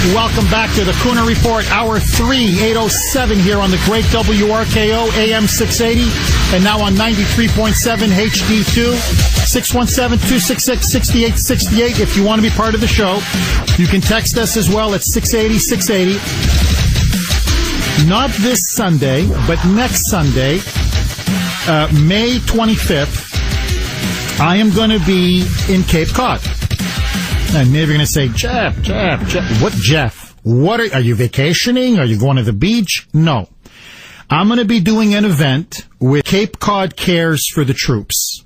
Welcome back to the Kuhner Report, Hour 3, 8:07 here on the great WRKO, AM 680, and now on 93.7 HD2, 617-266-6868. If you want to be part of the show, you can text us as well at 680-680. Not this Sunday, but next Sunday, May 25th, I am going to be in Cape Cod. And maybe you're going to say, Jeff. What, Jeff? Are you vacationing? Are you going to the beach? No. I'm going to be doing an event with Cape Cod Cares for the Troops.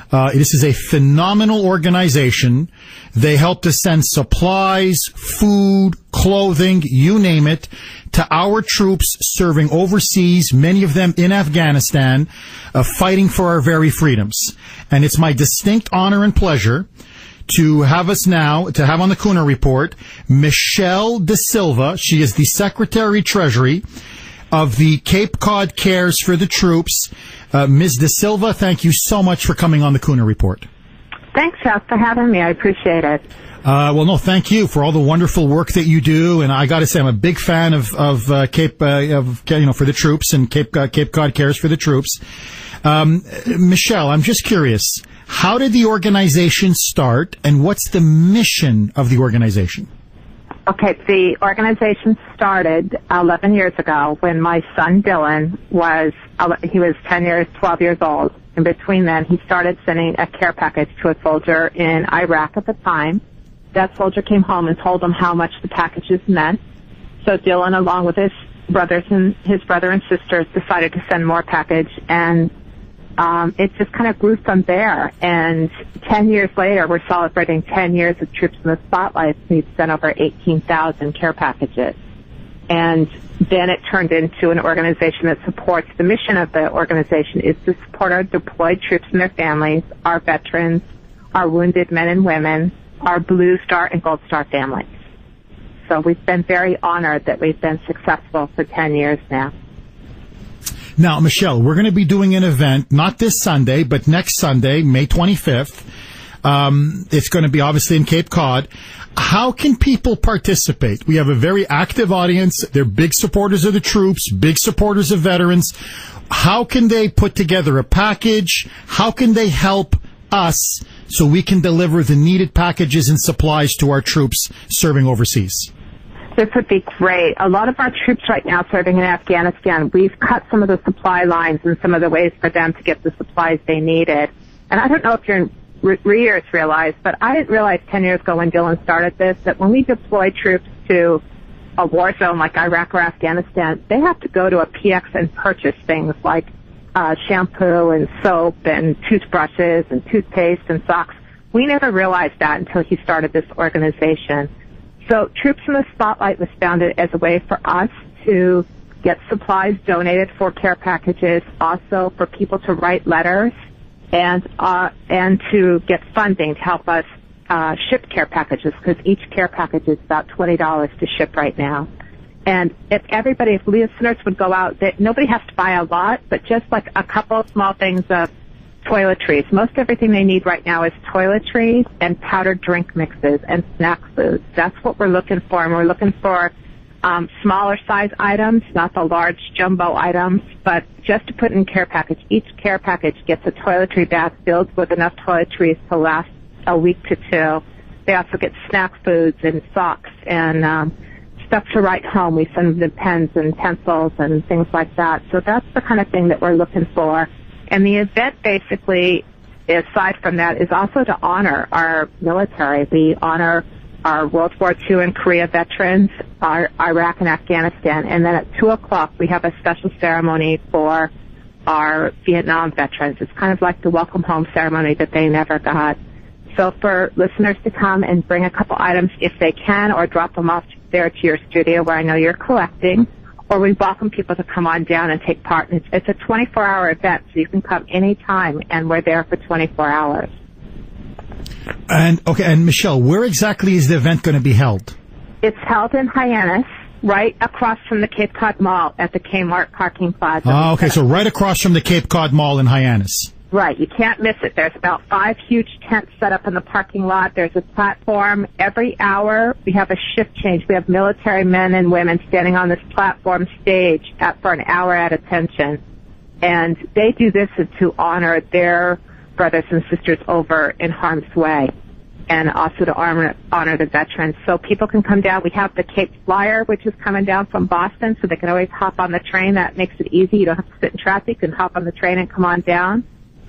This is a phenomenal organization. They help to send supplies, food, clothing, you name it, to our troops serving overseas, many of them in Afghanistan, fighting for our very freedoms. And it's my distinct honor and pleasure to have on the Kuhner Report, Michelle De Silva. She is the Secretary-Treasury of the Cape Cod Cares for the Troops. Ms. De Silva, thank you so much for coming on the Kuhner Report. Thanks, Jeff, for having me. I appreciate it. Well, no, thank you for all the wonderful work that you do. And I got to say, I'm a big fan of Cape, for the troops and Cape Cod Cares for the Troops. Michelle, I'm just curious. How did the organization start, and what's the mission of the organization? Okay, the organization started 11 years ago when my son Dylan was 12 years old. And between then, he started sending a care package to a soldier in Iraq at the time. That soldier came home and told him how much the packages meant. So Dylan, along with his brother and sisters, decided to send more package, and it just kind of grew from there. And 10 years later, we're celebrating 10 years of Troops in the Spotlight. We've sent over 18,000 care packages. And then it turned into an organization that supports the mission of the organization is to support our deployed troops and their families, our veterans, our wounded men and women, our Blue Star and Gold Star families. So we've been very honored that we've been successful for 10 years now. Now, Michelle, we're going to be doing an event, not this Sunday, but next Sunday, May 25th. It's going to be obviously in Cape Cod. How can people participate? We have a very active audience. They're big supporters of the troops, big supporters of veterans. How can they put together a package? How can they help us so we can deliver the needed packages and supplies to our troops serving overseas? This would be great. A lot of our troops right now serving in Afghanistan, we've cut some of the supply lines and some of the ways for them to get the supplies they needed. And I don't know if your readers realize, but I didn't realize 10 years ago when Dylan started this, that when we deploy troops to a war zone like Iraq or Afghanistan, they have to go to a PX and purchase things like shampoo and soap and toothbrushes and toothpaste and socks. We never realized that until he started this organization. So Troops in the Spotlight was founded as a way for us to get supplies donated for care packages, also for people to write letters, and to get funding to help us ship care packages, because each care package is about $20 to ship right now. And if listeners would go out, nobody has to buy a lot, but just like a couple of small things of toiletries. Most everything they need right now is toiletries and powdered drink mixes and snack foods. That's what we're looking for, and we're looking for smaller size items, not the large jumbo items, but just to put in care package. Each care package gets a toiletry bag filled with enough toiletries to last a week to two. They also get snack foods and socks and stuff to write home. We send them pens and pencils and things like that. So that's the kind of thing that we're looking for. And the event basically, aside from that, is also to honor our military. We honor our World War II and Korea veterans, our Iraq and Afghanistan. And then at 2 o'clock, we have a special ceremony for our Vietnam veterans. It's kind of like the welcome home ceremony that they never got. So for listeners to come and bring a couple items if they can, or drop them off there to your studio where I know you're collecting, or we welcome people to come on down and take part. It's a 24-hour event, so you can come anytime, and we're there for 24 hours. And Michelle, where exactly is the event going to be held? It's held in Hyannis, right across from the Cape Cod Mall at the Kmart parking plaza. Oh, okay, so right across from the Cape Cod Mall in Hyannis. Right. You can't miss it. There's about 5 huge tents set up in the parking lot. There's a platform. Every hour we have a shift change. We have military men and women standing on this platform stage for an hour at attention. And they do this to honor their brothers and sisters over in harm's way, and also to honor the veterans. So people can come down. We have the Cape Flyer, which is coming down from Boston, so they can always hop on the train. That makes it easy. You don't have to sit in traffic. You can hop on the train and come on down.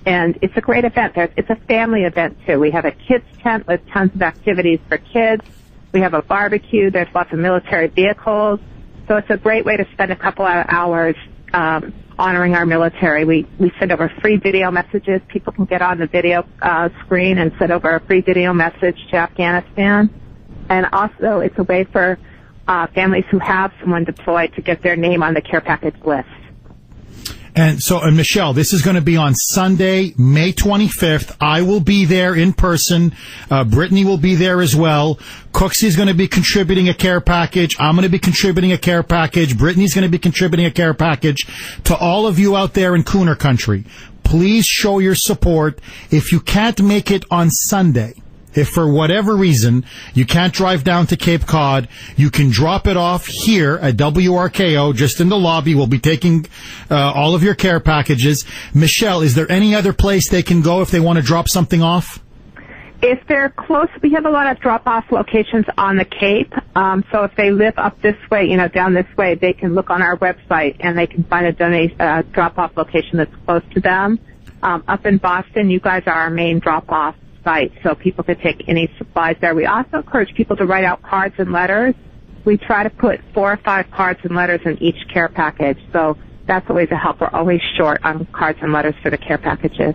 And it's a great event. It's a family event, too. We have a kids tent with tons of activities for kids. We have a barbecue. There's lots of military vehicles. So it's a great way to spend a couple of hours honoring our military. We send over free video messages. People can get on the video screen and send over a free video message to Afghanistan. And also it's a way for families who have someone deployed to get their name on the care package list. And so, Michelle, this is going to be on Sunday, May 25th. I will be there in person. Brittany will be there as well. Cooksy's going to be contributing a care package. I'm going to be contributing a care package. Brittany's going to be contributing a care package. To all of you out there in Kuhner country, please show your support. If you can't make it on Sunday, if for whatever reason you can't drive down to Cape Cod, you can drop it off here at WRKO, just in the lobby. We'll be taking all of your care packages. Michelle, is there any other place they can go if they want to drop something off? If they're close, we have a lot of drop-off locations on the Cape. So if they live up this way, down this way, they can look on our website and they can find a drop-off location that's close to them. Up in Boston, you guys are our main drop-off site, so people could take any supplies there. We also encourage people to write out cards and letters. We try to put 4 or 5 cards and letters in each care package, so that's always a help. We're always short on cards and letters for the care packages.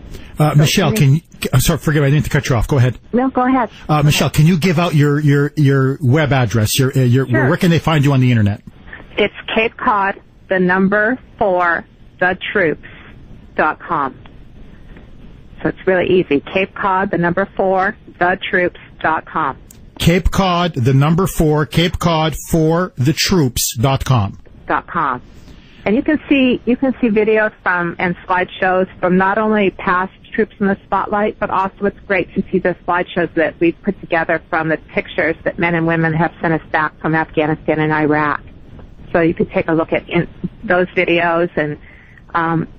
Michelle, I'm sorry, forgive me, I didn't to cut you off. Go ahead. No, go ahead. Michelle, can you give out your web address? Sure. Where can they find you on the internet? It's Cape Cod, 4, thetroops.com. So it's really easy. Cape Cod, 4, thetroops.com. Cape Cod, 4, Cape Cod, 4thetroops.com. .com. And you can see videos and slideshows from not only past troops in the spotlight, but also it's great to see the slideshows that we've put together from the pictures that men and women have sent us back from Afghanistan and Iraq. So you could take a look at those videos, and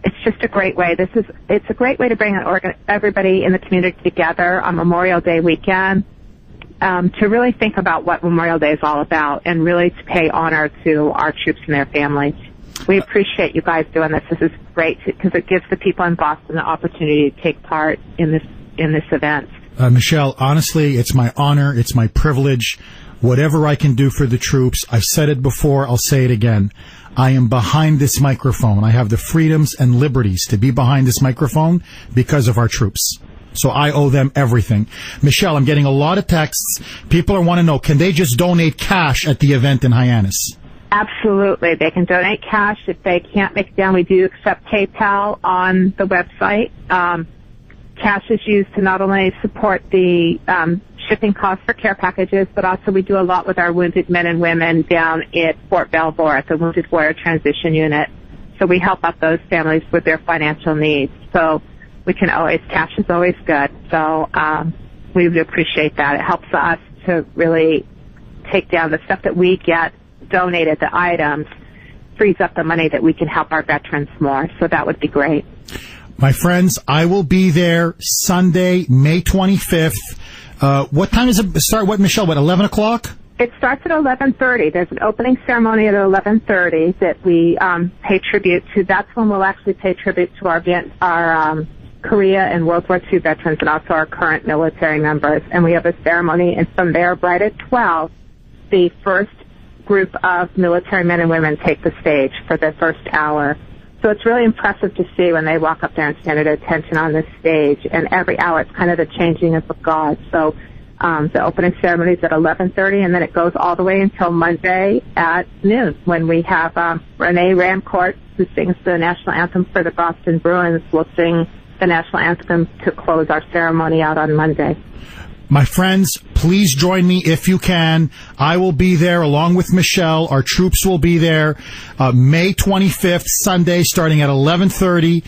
it's just a great way. It's a great way to bring everybody in the community together on Memorial Day weekend, to really think about what Memorial Day is all about and really to pay honor to our troops and their families. We appreciate you guys doing this. This is great because it gives the people in Boston the opportunity to take part in this event. Michelle, honestly, it's my honor. It's my privilege. Whatever I can do for the troops, I've said it before, I'll say it again. I am behind this microphone. I have the freedoms and liberties to be behind this microphone because of our troops. So I owe them everything. Michelle, I'm getting a lot of texts. People want to know, can they just donate cash at the event in Hyannis? Absolutely. They can donate cash. If they can't make it down, we do accept PayPal on the website. Cash is used to not only support the shipping costs for care packages, but also we do a lot with our wounded men and women down at Fort Belvoir at the Wounded Warrior Transition Unit. So we help out those families with their financial needs. So cash is always good. So we would appreciate that. It helps us to really take down the stuff that we get donated, the items, frees up the money that we can help our veterans more. So that would be great. My friends, I will be there Sunday, May 25th. What time does it start? Michelle, 11 o'clock? It starts at 11:30. There's an opening ceremony at 11:30 that we pay tribute to. That's when we'll actually pay tribute to our Korea and World War II veterans and also our current military members. And we have a ceremony, and from there, right at 12, the first group of military men and women take the stage for the first hour. So it's really impressive to see when they walk up there and stand at attention on this stage. And every hour, it's kind of the changing of God. So the opening ceremony is at 11:30, and then it goes all the way until Monday at noon when we have Renee Rancourt, who sings the national anthem for the Boston Bruins, will sing the national anthem to close our ceremony out on Monday. My friends, please join me if you can. I will be there along with Michelle. Our troops will be there May 25th, Sunday, starting at 11:30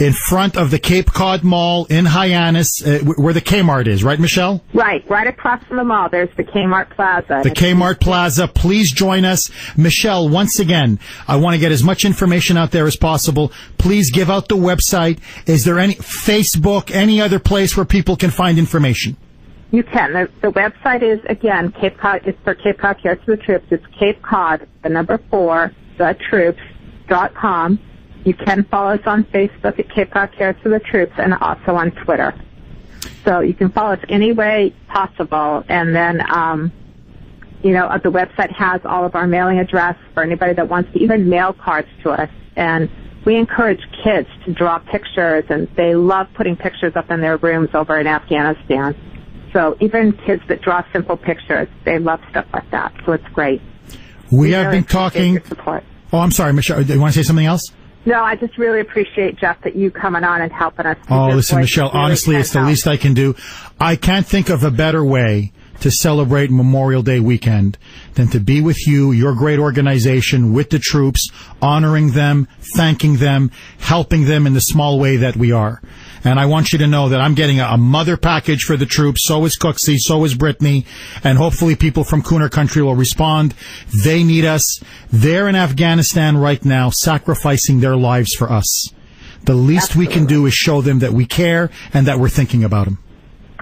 in front of the Cape Cod Mall in Hyannis, where the Kmart is, right, Michelle? Right across from the mall. There's the Kmart Plaza. The Kmart Plaza. Please join us. Michelle, once again, I want to get as much information out there as possible. Please give out the website. Is there any Facebook, any other place where people can find information? You can. The website is, again, Cape Cod. It's for Cape Cod Cares for the Troops. It's Cape Cod, 4, thetroops.com. You can follow us on Facebook at Cape Cod Cares for the Troops and also on Twitter. So you can follow us any way possible. And then, the website has all of our mailing address for anybody that wants to even mail cards to us. And we encourage kids to draw pictures, and they love putting pictures up in their rooms over in Afghanistan. So even kids that draw simple pictures, they love stuff like that. So it's great. We have been talking. Your support. Oh, I'm sorry, Michelle. Do you want to say something else? No, I just really appreciate, Jeff, that you coming on and helping us. Oh, listen, Michelle, really honestly, it's the least I can do. I can't think of a better way to celebrate Memorial Day weekend than to be with you, your great organization, with the troops, honoring them, thanking them, helping them in the small way that we are. And I want you to know that I'm getting a mother package for the troops. So is Cooksey. So is Brittany. And hopefully people from Kuhner country will respond. They need us. They're in Afghanistan right now, sacrificing their lives for us. The least we can do is show them that we care and that we're thinking about them.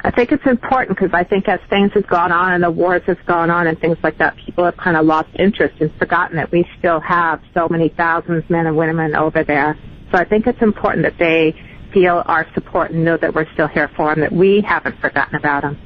I think it's important because I think as things have gone on and the wars have gone on and things like that, people have kind of lost interest and forgotten that we still have so many thousands men and women over there. So I think it's important that they feel our support and know that we're still here for them, that we haven't forgotten about them.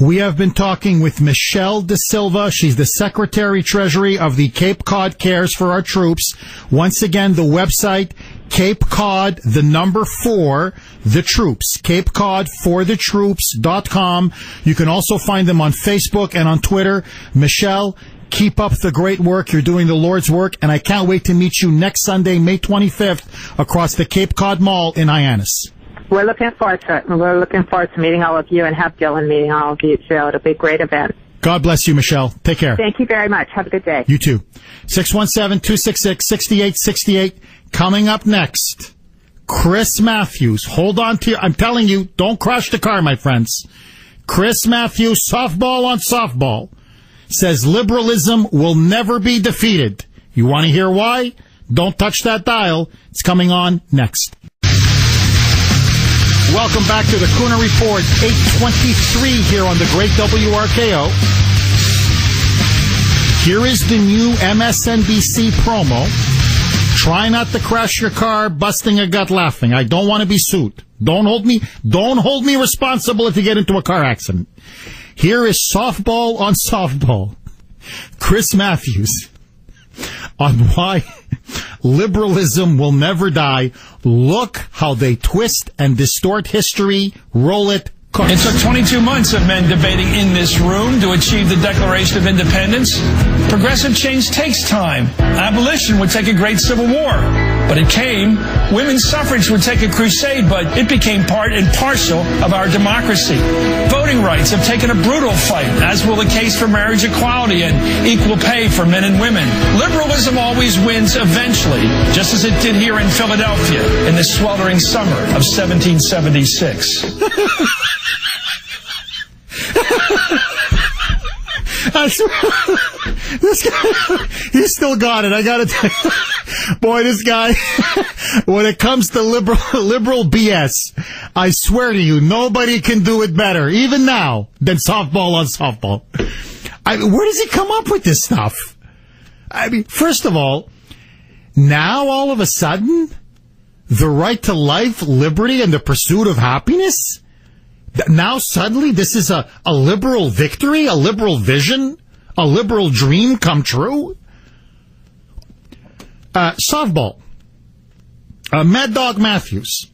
We have been talking with Michelle De Silva. She's the Secretary Treasury of the Cape Cod Cares for Our Troops. Once again, the website, Cape Cod, 4, the troops, CapeCod4thetroops.com. You can also find them on Facebook and on Twitter. Michelle, keep up the great work. You're doing the Lord's work, and I can't wait to meet you next Sunday, May 25th, across the Cape Cod Mall in Hyannis. We're looking forward to it, and we're looking forward to meeting all of you and have Dylan meeting all of you, too. It'll be a great event. God bless you, Michelle. Take care. Thank you very much. Have a good day. You too. 617-266-6868. Coming up next, Chris Matthews. Hold on to I'm telling you, don't crash the car, my friends. Chris Matthews, softball on softball, says liberalism will never be defeated. You want to hear why? Don't touch that dial. It's coming on next. Welcome back to the Kuhner Report, 8:23 here on the great WRKO. Here is the new MSNBC promo. Try not to crash your car, busting a gut laughing. I don't want to be sued. Don't hold me responsible if you get into a car accident. Here is softball on softball. Chris Matthews on why liberalism will never die. Look how they twist and distort history. Roll it. It took 22 months of men debating in this room to achieve the Declaration of Independence. Progressive change takes time. Abolition would take a great civil war, but it came. Women's suffrage would take a crusade, but it became part and parcel of our democracy. Voting rights have taken a brutal fight, as will the case for marriage equality and equal pay for men and women. Liberalism always wins eventually, just as it did here in Philadelphia in the sweltering summer of 1776. I swear, this guy, he still got it. I gotta tell you, boy, this guy, when it comes to liberal BS, I swear to you, nobody can do it better, even now, than softball on softball. Where does he come up with this stuff? I mean, first of all, now all of a sudden, the right to life, liberty, and the pursuit of happiness? Now suddenly this is a liberal victory, a liberal vision, a liberal dream come true? Softball. Mad Dog Matthews.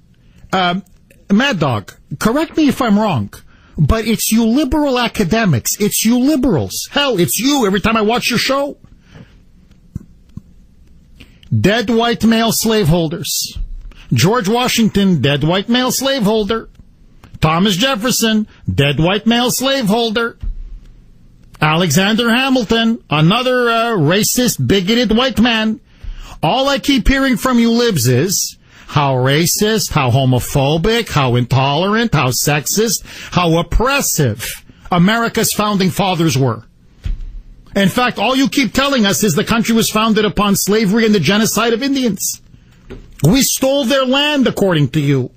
Mad Dog, correct me if I'm wrong, but it's you liberal academics. It's you liberals. Hell, it's you every time I watch your show. Dead white male slaveholders. George Washington, dead white male slaveholder. Thomas Jefferson, dead white male slaveholder. Alexander Hamilton, another racist, bigoted white man. All I keep hearing from you libs is how racist, how homophobic, how intolerant, how sexist, how oppressive America's founding fathers were. In fact, all you keep telling us is the country was founded upon slavery and the genocide of Indians. We stole their land, according to you.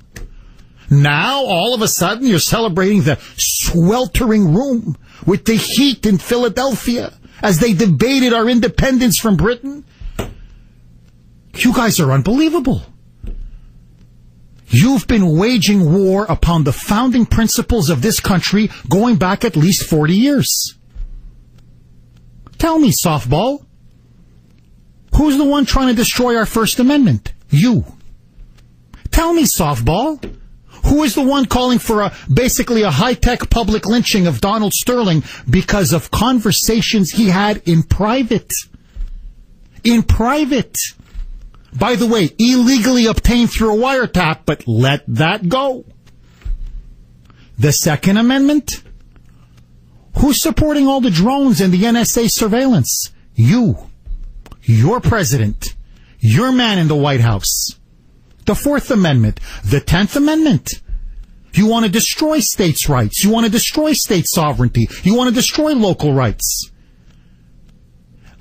Now, all of a sudden, you're celebrating the sweltering room with the heat in Philadelphia as they debated our independence from Britain. You guys are unbelievable. You've been waging war upon the founding principles of this country going back at least 40 years. Tell me, softball, who's the one trying to destroy our First Amendment? You. Tell me, softball, who is the one calling for basically a high-tech public lynching of Donald Sterling because of conversations he had in private? In private. By the way, illegally obtained through a wiretap, but let that go. The Second Amendment? Who's supporting all the drones and the NSA surveillance? You. Your president. Your man in the White House. The Fourth Amendment. The 10th Amendment. You want to destroy states' rights. You want to destroy state sovereignty. You want to destroy local rights.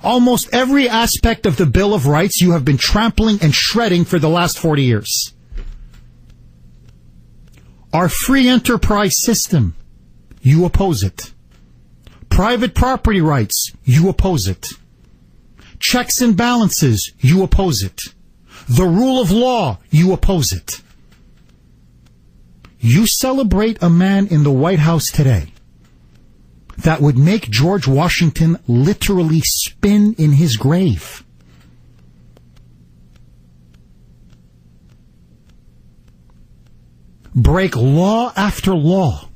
Almost every aspect of the Bill of Rights you have been trampling and shredding for the last 40 years. Our free enterprise system, you oppose it. Private property rights, you oppose it. Checks and balances, you oppose it. The rule of law, you oppose it. You celebrate a man in the White House today that would make George Washington literally spin in his grave. Break law after law.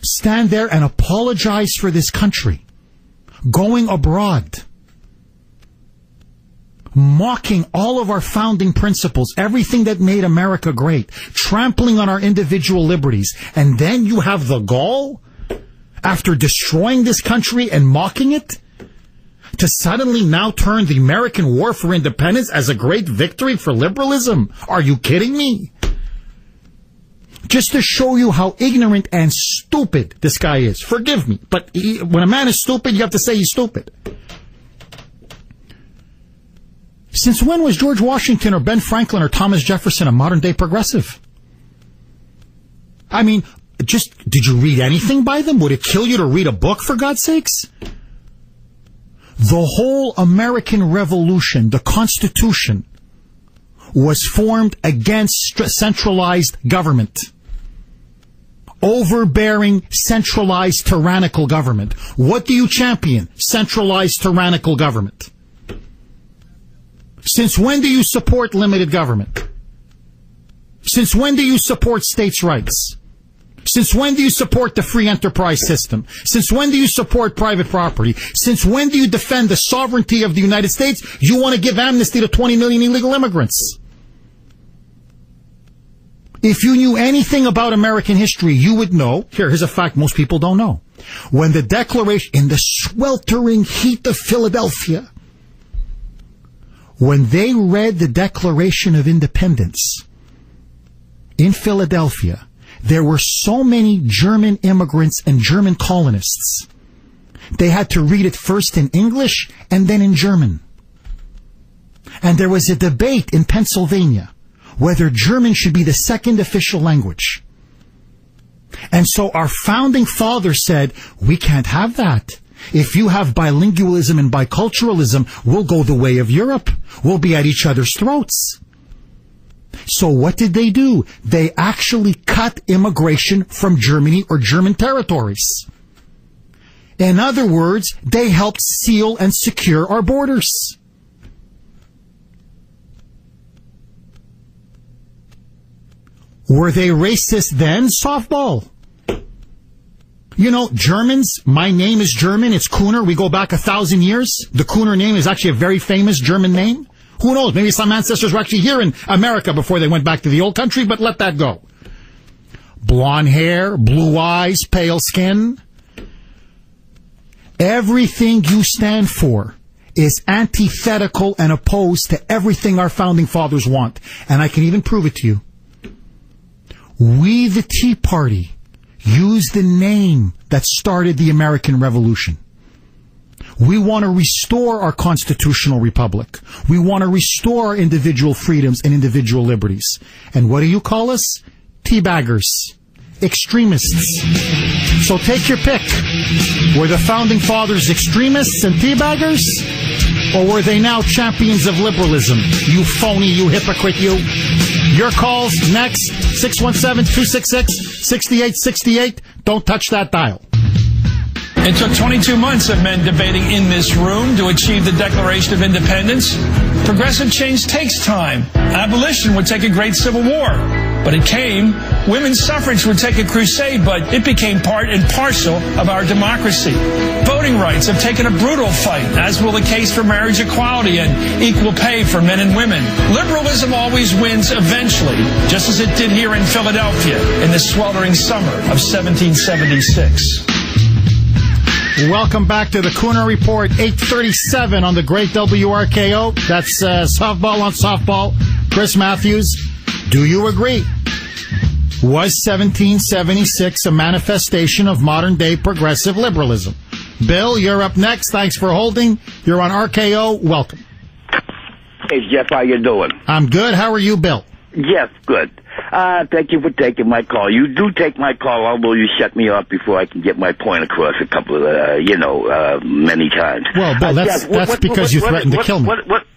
Stand there and apologize for this country. Going abroad. Mocking all of our founding principles, everything that made America great, trampling on our individual liberties, and then you have the gall, after destroying this country and mocking it, to suddenly now turn the American War for Independence as a great victory for liberalism? Are you kidding me? Just to show you how ignorant and stupid this guy is. Forgive me, but when a man is stupid, you have to say he's stupid. Since when was George Washington or Ben Franklin or Thomas Jefferson a modern-day progressive? I mean, did you read anything by them? Would it kill you to read a book, for God's sakes? The whole American Revolution, the Constitution, was formed against centralized government. Overbearing, centralized, tyrannical government. What do you champion? Centralized, tyrannical government. Since when do you support limited government? Since when do you support states' rights? Since when do you support the free enterprise system? Since when do you support private property? Since when do you defend the sovereignty of the United States? You want to give amnesty to 20 million illegal immigrants. If you knew anything about American history, you would know, here's a fact most people don't know. When the Declaration, in the sweltering heat of Philadelphia, when they read the Declaration of Independence in Philadelphia, there were so many German immigrants and German colonists. They had to read it first in English and then in German. And there was a debate in Pennsylvania whether German should be the second official language. And so our founding fathers said, we can't have that. If you have bilingualism and biculturalism, we'll go the way of Europe. We'll be at each other's throats. So what did they do? They actually cut immigration from Germany or German territories. In other words, they helped seal and secure our borders. Were they racist then? Softball. You know, Germans, my name is German, it's Kuhner, we go back 1,000 years. The Kuhner name is actually a very famous German name. Who knows, maybe some ancestors were actually here in America before they went back to the old country, but let that go. blonde hair, blue eyes, pale skin. Everything you stand for is antithetical and opposed to everything our founding fathers want. And I can even prove it to you. We, the Tea Party, used the name that started the American Revolution. We want to restore our constitutional republic. We want to restore our individual freedoms and individual liberties. And what do you call us? Teabaggers. Extremists. So take your pick. Were the founding fathers extremists and teabaggers? Or were they now champions of liberalism? You phony, you hypocrite, you. Your calls next. 617-266-6868. Don't touch that dial. It took 22 months of men debating in this room to achieve the Declaration of Independence. Progressive change takes time. Abolition would take a great civil war. But it came. Women's suffrage would take a crusade, but it became part and parcel of our democracy. Voting rights have taken a brutal fight, as will the case for marriage equality and equal pay for men and women. Liberalism always wins eventually, just as it did here in Philadelphia in the sweltering summer of 1776. Welcome back to the Kuhner Report, 8:37 on the great WRKO. That's softball on softball. Chris Matthews, do you agree? Was 1776 a manifestation of modern-day progressive liberalism? Bill, you're up next. Thanks for holding. You're on RKO. Welcome. Hey, Jeff, how you doing? I'm good. How are you, Bill? Yes, good. Thank you for taking my call. You do take my call, although you shut me off before I can get my point across a couple of, many times. Well, Bill, that's because you threatened to kill me.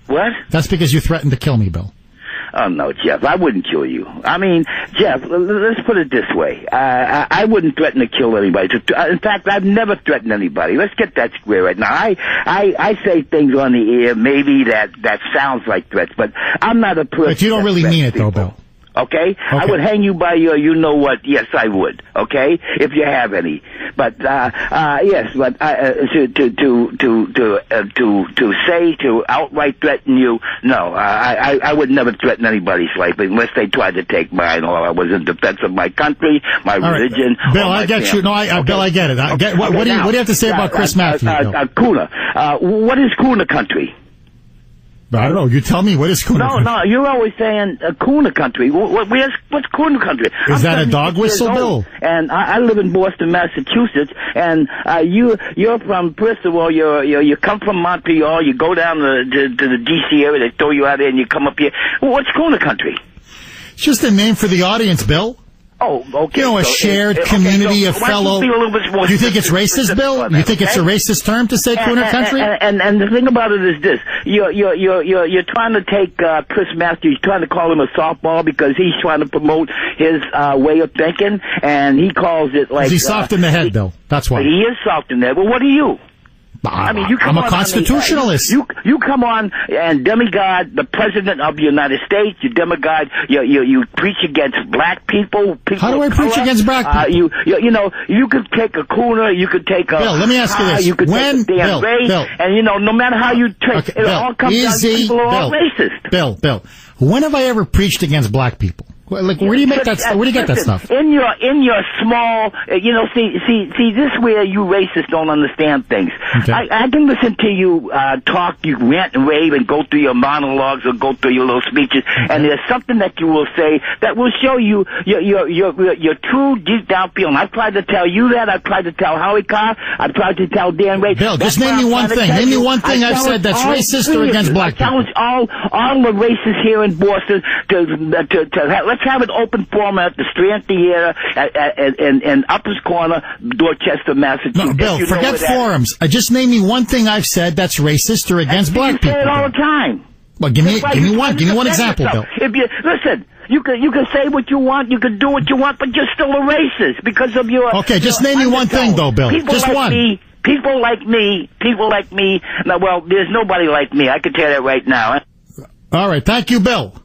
What? That's because you threatened to kill me, Bill. Oh, no, Jeff, I wouldn't kill you. I mean, Jeff, let's put it this way. I wouldn't threaten to kill anybody. In fact, I've never threatened anybody. Let's get that square right now. I say things on the air maybe that sounds like threats, but I'm not a person. But you don't really mean it, though, Bill. Okay? I would hang you by your you-know-what. Yes, I would. Okay? If you have any. But, yes, but, to outright threaten you, no, I would never threaten anybody's life unless they tried to take mine or I was in defense of my country, my religion. Bill, I get you. No, Bill, I get it. What do you have to say about Chris Matthews? Kuhner. What is Kuhner country? I don't know. You tell me. What is Kuhner country? No, you're always saying Kuhner country. What's Kuhner country? Is that a dog whistle, Bill? And I live in Boston, Massachusetts, and you're from, first of all, you come from Montreal, you go down to the D.C. area, they throw you out there, and you come up here. What's Kuhner country? It's just a name for the audience, Bill. Oh, okay. You know, a shared community of fellow. Do you think it's racist, Bill? You think it's a racist term to say Kuhner country? And the thing about it is this: you're trying to take Chris Matthews, trying to call him a softball because he's trying to promote his way of thinking, and he calls it like. He's soft in the head, though. That's why. He is soft in the head. Well, what are you? I mean, I'm a constitutionalist. You come on and demigod the president of the United States. You demigod. You preach against black people. How do I preach against black people? You could take a Kuhner. You could take a. Bill, let me ask you this: you could take a Dan Ray, Bill, and no matter how you take it, all comes down to people are all racist. Bill, when have I ever preached against black people? Like, where do you make that stuff? Where do you get that stuff? In your small, see, this where you racists don't understand things. Okay. I can listen to you talk, you rant and rave, and go through your monologues or go through your little speeches, and there's something that you will say that will show you your true deep down feeling. I've tried to tell you that. I've tried to tell Howie Carr. I've tried to tell Dan Ray. Bill, just name me one thing. Name me one thing I've said that's racist or against black people. I challenge all the racists here in Boston let's have an open forum at the Strand Theater in Upper's Corner, Dorchester, Massachusetts. No, Bill, forget forums. Just name me one thing I've said that's racist or against black people. You say it all the time. Well, give me one example, Bill. If you listen, you can say what you want, you can do what you want, but you're still a racist because of your. Okay, just name me one thing, though, Bill. Just one. People like me. Now, well, there's nobody like me. I can tell you that right now. All right, thank you, Bill.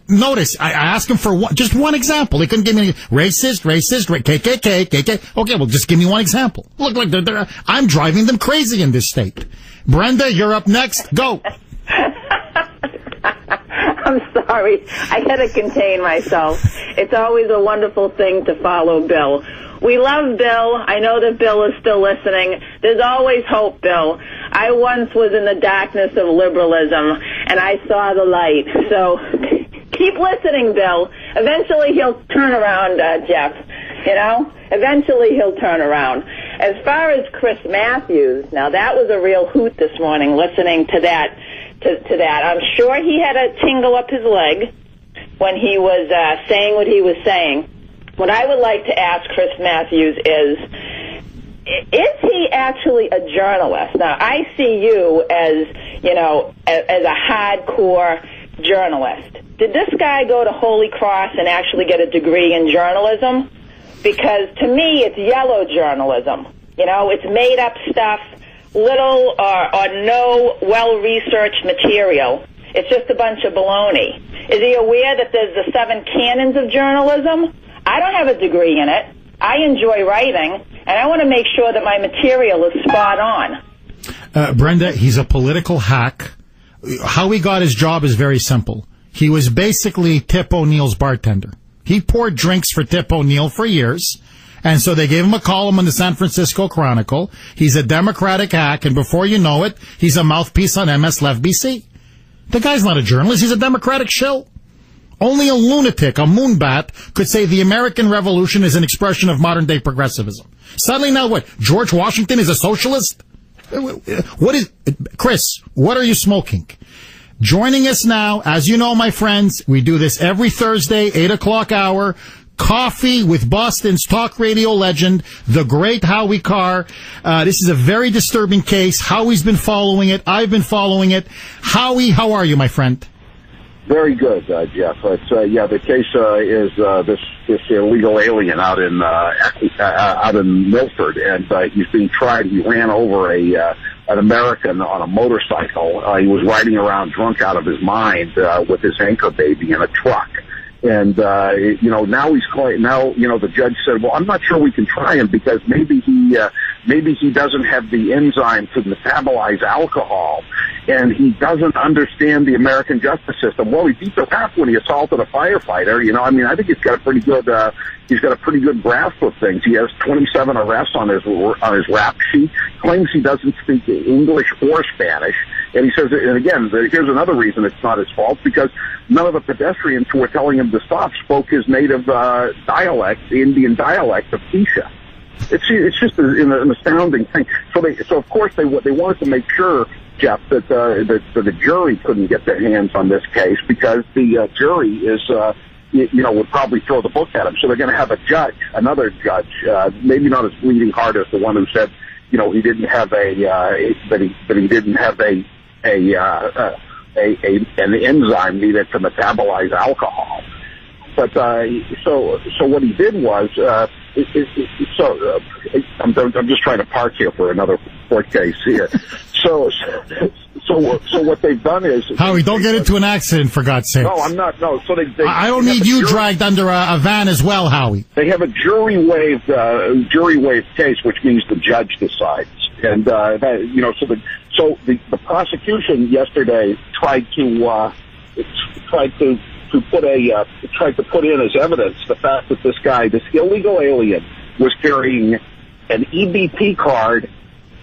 Notice, I asked him for just one example. He couldn't give me racist, KKK. Okay, well, just give me one example. Look, I'm driving them crazy in this state. Brenda, you're up next. Go. I'm sorry. I had to contain myself. It's always a wonderful thing to follow Bill. We love Bill. I know that Bill is still listening. There's always hope, Bill. I once was in the darkness of liberalism, and I saw the light. So keep listening, Bill. Eventually he'll turn around, Jeff. You know? Eventually he'll turn around. As far as Chris Matthews, now that was a real hoot this morning, listening to that. I'm sure he had a tingle up his leg when he was saying what he was saying. What I would like to ask Chris Matthews is he actually a journalist? Now, I see you as, you know, as a hardcore journalist. Did this guy go to Holy Cross and actually get a degree in journalism? Because to me, it's yellow journalism. You know, it's made up stuff, little or no well-researched material. It's just a bunch of baloney. Is he aware that there's the 7 canons of journalism? I don't have a degree in it. I enjoy writing, and I want to make sure that my material is spot on. Brenda, he's a political hack. How he got his job is very simple. He was basically Tip O'Neill's bartender. He poured drinks for Tip O'Neill for years, and so they gave him a column in the San Francisco Chronicle. He's a Democratic hack, and before you know it, he's a mouthpiece on MS Left BC. The guy's not a journalist. He's a Democratic shill. Only a lunatic, a moonbat, could say the American Revolution is an expression of modern-day progressivism. Suddenly now what? George Washington is a socialist? What is... Chris, what are you smoking? Joining us now, as you know, my friends, we do this every Thursday, 8 o'clock hour, Coffee with Boston's talk radio legend, the great Howie Carr. This is a very disturbing case. Howie's been following it. I've been following it. Howie, how are you, my friend? Very good, Jeff. It's, the case is this illegal alien out in Milford, and he's being tried. He ran over an American on a motorcycle. He was riding around drunk out of his mind with his anchor baby in a truck. And now the judge said, well, I'm not sure we can try him because maybe he doesn't have the enzyme to metabolize alcohol, and he doesn't understand the American justice system. Well, he beat the rap when he assaulted a firefighter. You know, I mean, I think he's got a pretty good grasp of things. He has 27 arrests on his rap sheet. Claims he doesn't speak English or Spanish. And he says, and again, here's another reason it's not his fault, because none of the pedestrians who were telling him to stop spoke his native dialect, the Indian dialect of Keisha. It's just an astounding thing. So of course they wanted to make sure, Jeff, that the jury couldn't get their hands on this case, because the jury is would probably throw the book at him. So they're going to have another judge, maybe not as bleeding heart as the one who said, he didn't have he didn't have an enzyme needed to metabolize alcohol. But so what he did was I'm just trying to park here for another court case here. So what they've done is, Howie, don't get into an accident, for God's sake. No, I'm not. No, so I don't need you dragged under a van as well, Howie. They have a jury waived case, which means the judge decides, and so the prosecution yesterday tried to put in as evidence the fact that this illegal alien was carrying an EBT card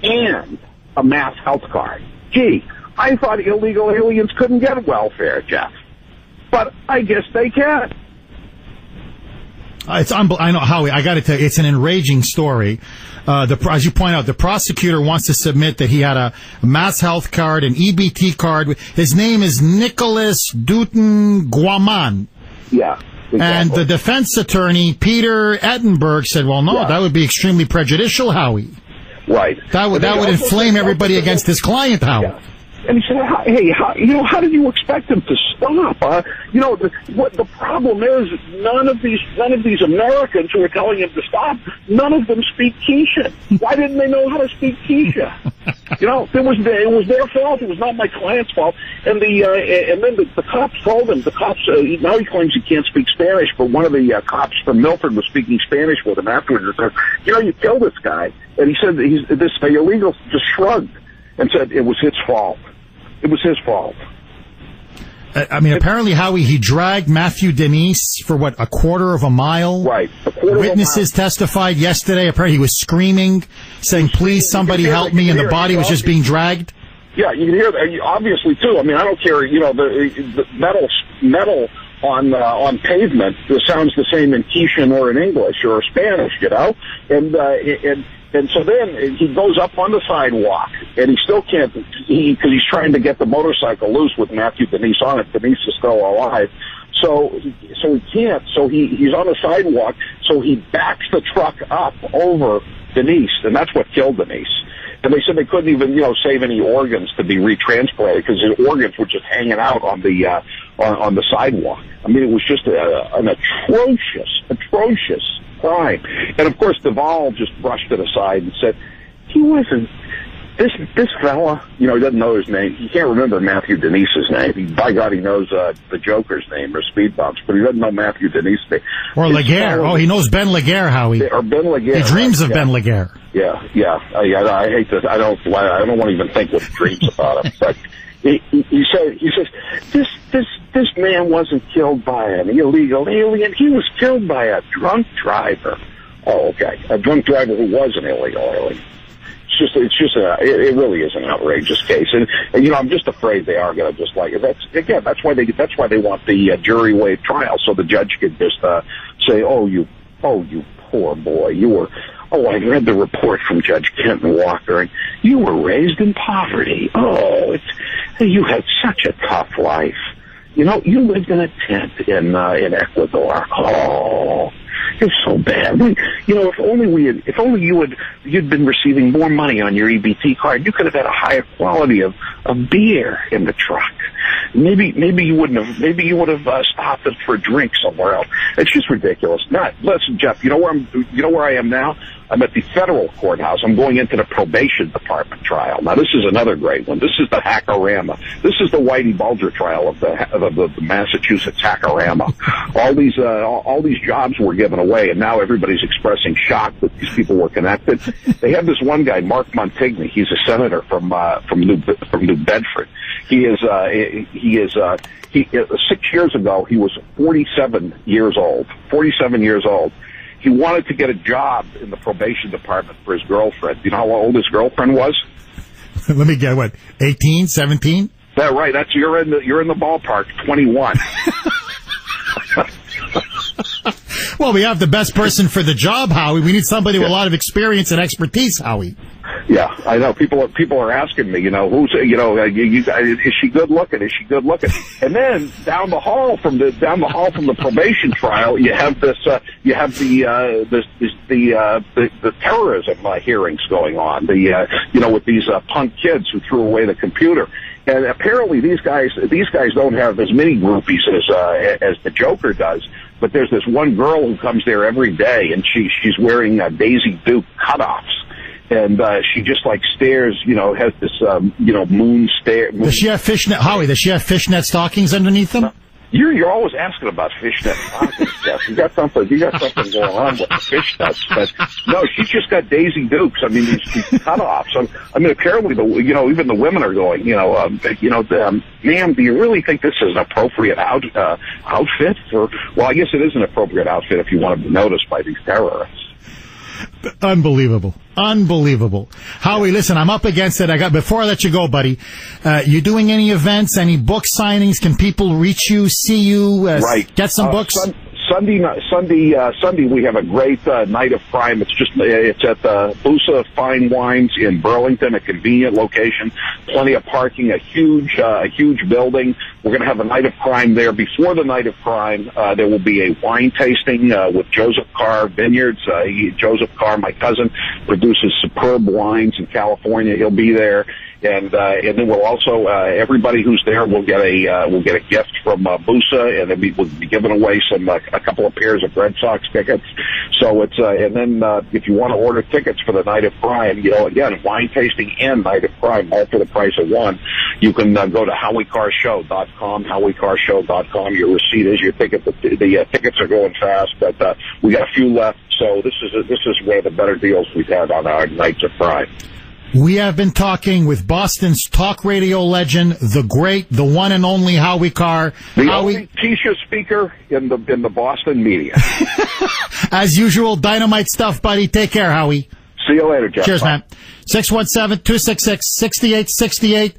and a mass health card. Gee, I thought illegal aliens couldn't get welfare, Jeff, but I guess they can. I know, Howie, I got to tell you, it's an enraging story. As you point out, the prosecutor wants to submit that he had a mass health card, an EBT card. His name is Nicholas Dutton Guaman. Yeah. Exactly. And the defense attorney, Peter Ettenberg, said, well, no, that would be extremely prejudicial, Howie. Right. That would inflame everybody against his client, Howie. Yeah. And he said, hey, how did you expect him to stop? The problem is none of these Americans who are telling him to stop, none of them speak Keisha. Why didn't they know how to speak Keisha? It was their fault. It was not my client's fault. And then the cops told him. The cops now he claims he can't speak Spanish, but one of the cops from Milford was speaking Spanish with him afterwards and said, you killed this guy. And he said the illegal just shrugged and said it was his fault. It was his fault. I mean, apparently, Howie, he dragged Matthew Denise for, a quarter of a mile? Right. Witnesses testified yesterday. Apparently, he was screaming, saying, please, somebody help me, and the body was just being dragged? Yeah, you can hear that, obviously, too. I mean, I don't care, the metal on pavement sounds the same in Quichua or in English or Spanish, And so then he goes up on the sidewalk, and he still can't, because he's trying to get the motorcycle loose with Matthew Denise on it. Denise is still alive. So he can't. So he's on the sidewalk, so he backs the truck up over Denise, and that's what killed Denise. And they said they couldn't even, save any organs to be retransplanted because his organs were just hanging out on the sidewalk. I mean, it was just an atrocious crime. And of course, Duvall just brushed it aside and said, he wasn't, this fella, he doesn't know his name. He can't remember Matthew Denise's name. By God, he knows the Joker's name or Speed Bumps, but he doesn't know Matthew Denise's name. Or Laguerre. He knows Ben Laguerre, Howie. Or Ben Laguerre. He dreams of Ben Laguerre. Yeah. I hate this. I don't want to even think what he dreams about him. But he says this man wasn't killed by an illegal alien. He was killed by a drunk driver. Oh, okay. A drunk driver who was an illegal alien. It really is an outrageous case, and I'm just afraid they are going to just like it. That's why they want the jury waived trial, so the judge could just say, oh you poor boy, I read the report from Judge Kenton Walker, and you were raised in poverty. You had such a tough life. You lived in a tent in Ecuador. Oh, it's so bad. If only you'd been receiving more money on your EBT card, you could have had a higher quality of beer in the truck. Maybe you wouldn't have. Maybe you would have stopped for a drink somewhere else. It's just ridiculous. Listen, Jeff. You know where I am now? I'm at the federal courthouse. I'm going into the probation department trial. Now, this is another great one. This is the Hackorama. This is the Whitey Bulger trial of the Massachusetts Hackorama. All these jobs were given away, and now everybody's expressing shock that these people were connected. They have this one guy, Mark Montigny. He's a senator from New Bedford. He is 6 years ago, he was 47 years old. 47 years old. He wanted to get a job in the probation department for his girlfriend. You know how old his girlfriend was? Let me get 18, 17? That right. You're in the ballpark. 21. Well, we have the best person for the job, Howie. We need somebody with a lot of experience and expertise, Howie. Yeah, I know. People are asking me, is she good looking? Is she good looking? And then down the hall from the probation trial, you have the terrorism hearings going on. With these punk kids who threw away the computer. And apparently these guys don't have as many groupies as the Joker does. But there's this one girl who comes there every day, and she's wearing Daisy Duke cutoffs. And she just stares, has this, moon stare. Does she have fishnet, Howie? Does she have fishnet stockings underneath them? You're always asking about fishnet stockings, Jeff. You got something going on with the fishnets. But no, she's just got Daisy Dukes. I mean, these cutoffs. I mean, apparently even the women are going, ma'am, do you really think this is an appropriate outfit? Well, I guess it is an appropriate outfit if you want to be noticed by these terrorists. Unbelievable. Howie, listen, I'm up against it. Before I let you go, buddy, you doing any events, any book signings? Can people reach you, see you, get some books? Sunday, we have a great night of crime. It's at the Busa Fine Wines in Burlington, a convenient location, plenty of parking, a huge building. We're going to have a night of crime there. Before the night of crime, there will be a wine tasting with Joseph Carr Vineyards. Joseph Carr, my cousin, produces superb wines in California. He'll be there. And then we'll also everybody who's there will get a gift from Busa, and then we'll be giving away a couple of pairs of Red Sox tickets. So it's and then if you want to order tickets for the night of crime, again, wine tasting and night of crime, all for the price of one. You can go to HowieCarrShow.com, HowieCarrShow.com. Your receipt is your ticket. The tickets are going fast, but we got a few left. So this is one of the better deals we've had on our nights of crime. We have been talking with Boston's talk radio legend, the great, the one and only Howie Carr. The only T-shirt speaker in the Boston media. As usual, dynamite stuff, buddy. Take care, Howie. See you later, Jeff. Cheers, man. 617-266-6868.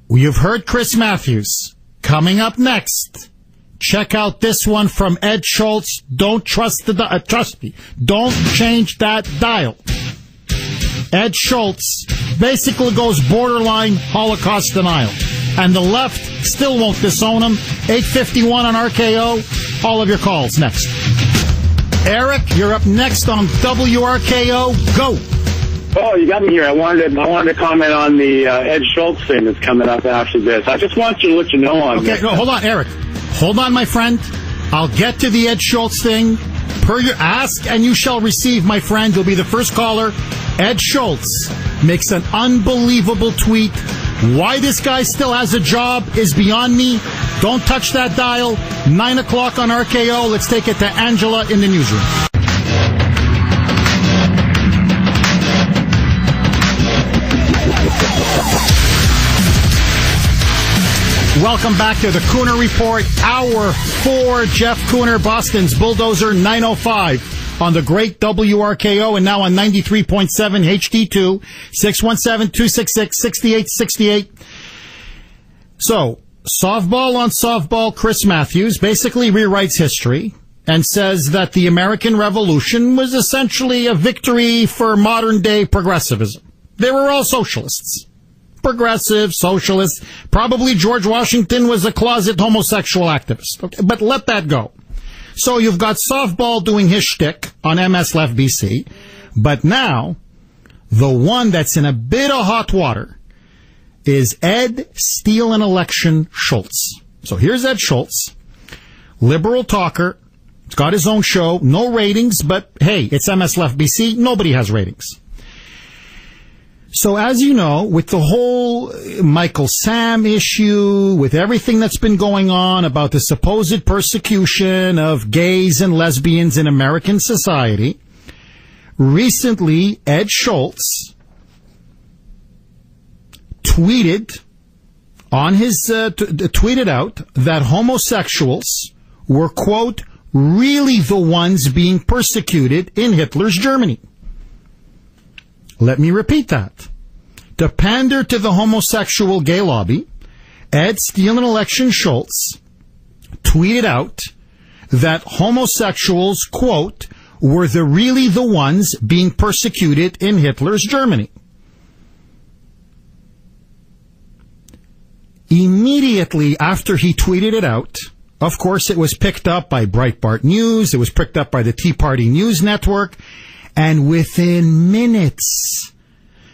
You've heard Chris Matthews. Coming up next, check out this one from Ed Schultz. Don't trust trust me. Don't change that dial. Ed Schultz basically goes borderline Holocaust denial. And the left still won't disown him. 8:51 on RKO. All of your calls next. Eric, you're up next on WRKO. Go. Oh, you got me here. I wanted to comment on the Ed Schultz thing that's coming up after this. I just want to let you know on Okay, no, hold on, Eric. Hold on, my friend. I'll get to the Ed Schultz thing. Per your ask, and you shall receive, my friend. You'll be the first caller. Ed Schultz makes an unbelievable tweet. Why this guy still has a job is beyond me. Don't touch that dial. 9 o'clock on RKO. Let's take it to Angela in the newsroom. Welcome back to the Kuhner Report, Hour 4. Jeff Kuhner, Boston's Bulldozer, 905 on the great WRKO and now on 93.7 HD2, 617-266-6868. So, softball on softball, Chris Matthews basically rewrites history and says that the American Revolution was essentially a victory for modern-day progressivism. They were all socialists. Progressive, socialist. Probably George Washington was a closet homosexual activist. Okay, but let that go. So you've got softball doing his shtick on MS Left BC, but now the one that's in a bit of hot water is Ed Steal an Election Schultz. So here's Ed Schultz, liberal talker. He's got his own show, no ratings, but hey, it's MS Left BC. Nobody has ratings. So as you know, with the whole Michael Sam issue, with everything that's been going on about the supposed persecution of gays and lesbians in American society, recently Ed Schultz tweeted on his tweeted out that homosexuals were, quote, really the ones being persecuted in Hitler's Germany. Let me repeat that. To pander to the homosexual gay lobby, Ed Steal an Election Schultz tweeted out that homosexuals, quote, were really the ones being persecuted in Hitler's Germany. Immediately after he tweeted it out, of course, it was picked up by Breitbart News, it was picked up by the Tea Party News Network, and within minutes,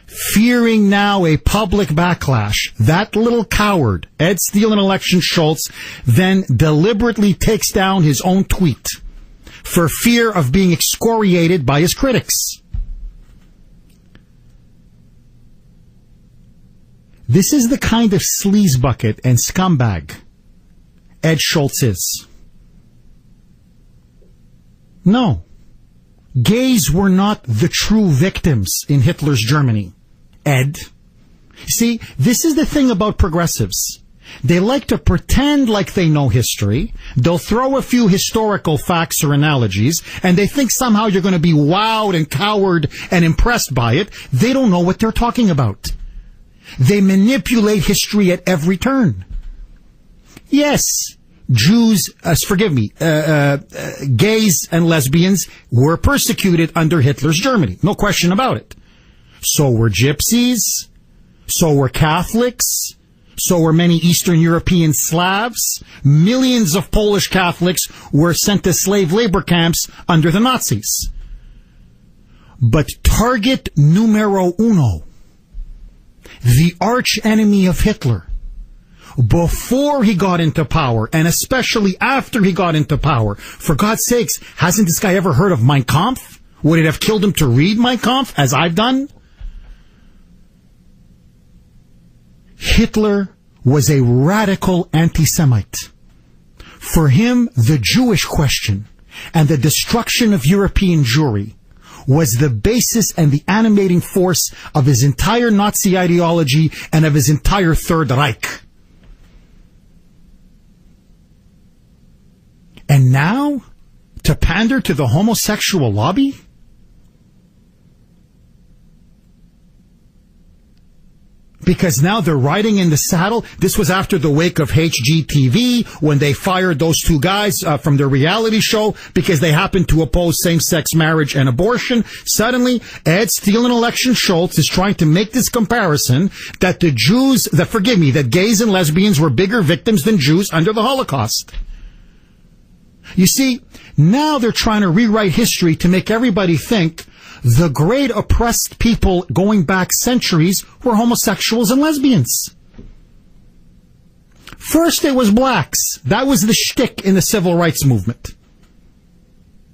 fearing now a public backlash, that little coward, Ed Steal an Election Schultz, then deliberately takes down his own tweet for fear of being excoriated by his critics. This is the kind of sleazebucket and scumbag Ed Schultz is. No. Gays were not the true victims in Hitler's Germany, Ed. See, this is the thing about progressives. They like to pretend like they know history. They'll throw a few historical facts or analogies, and they think somehow you're going to be wowed and cowered and impressed by it. They don't know what they're talking about. They manipulate history at every turn. Yes, Jews, gays and lesbians were persecuted under Hitler's Germany. No question about it. So were gypsies. So were Catholics. So were many Eastern European Slavs. Millions of Polish Catholics were sent to slave labor camps under the Nazis. But target numero uno, the arch enemy of Hitler, before he got into power, and especially after he got into power. For God's sakes, hasn't this guy ever heard of Mein Kampf? Would it have killed him to read Mein Kampf, as I've done? Hitler was a radical anti-Semite. For him, the Jewish question and the destruction of European Jewry was the basis and the animating force of his entire Nazi ideology and of his entire Third Reich. And now, to pander to the homosexual lobby? Because now they're riding in the saddle. This was after the wake of HGTV, when they fired those two guys from their reality show because they happened to oppose same-sex marriage and abortion. Suddenly, Ed Steele Election Schultz is trying to make this comparison that that gays and lesbians were bigger victims than Jews under the Holocaust. You see, now they're trying to rewrite history to make everybody think the great oppressed people going back centuries were homosexuals and lesbians. First it was blacks. That was the shtick in the civil rights movement.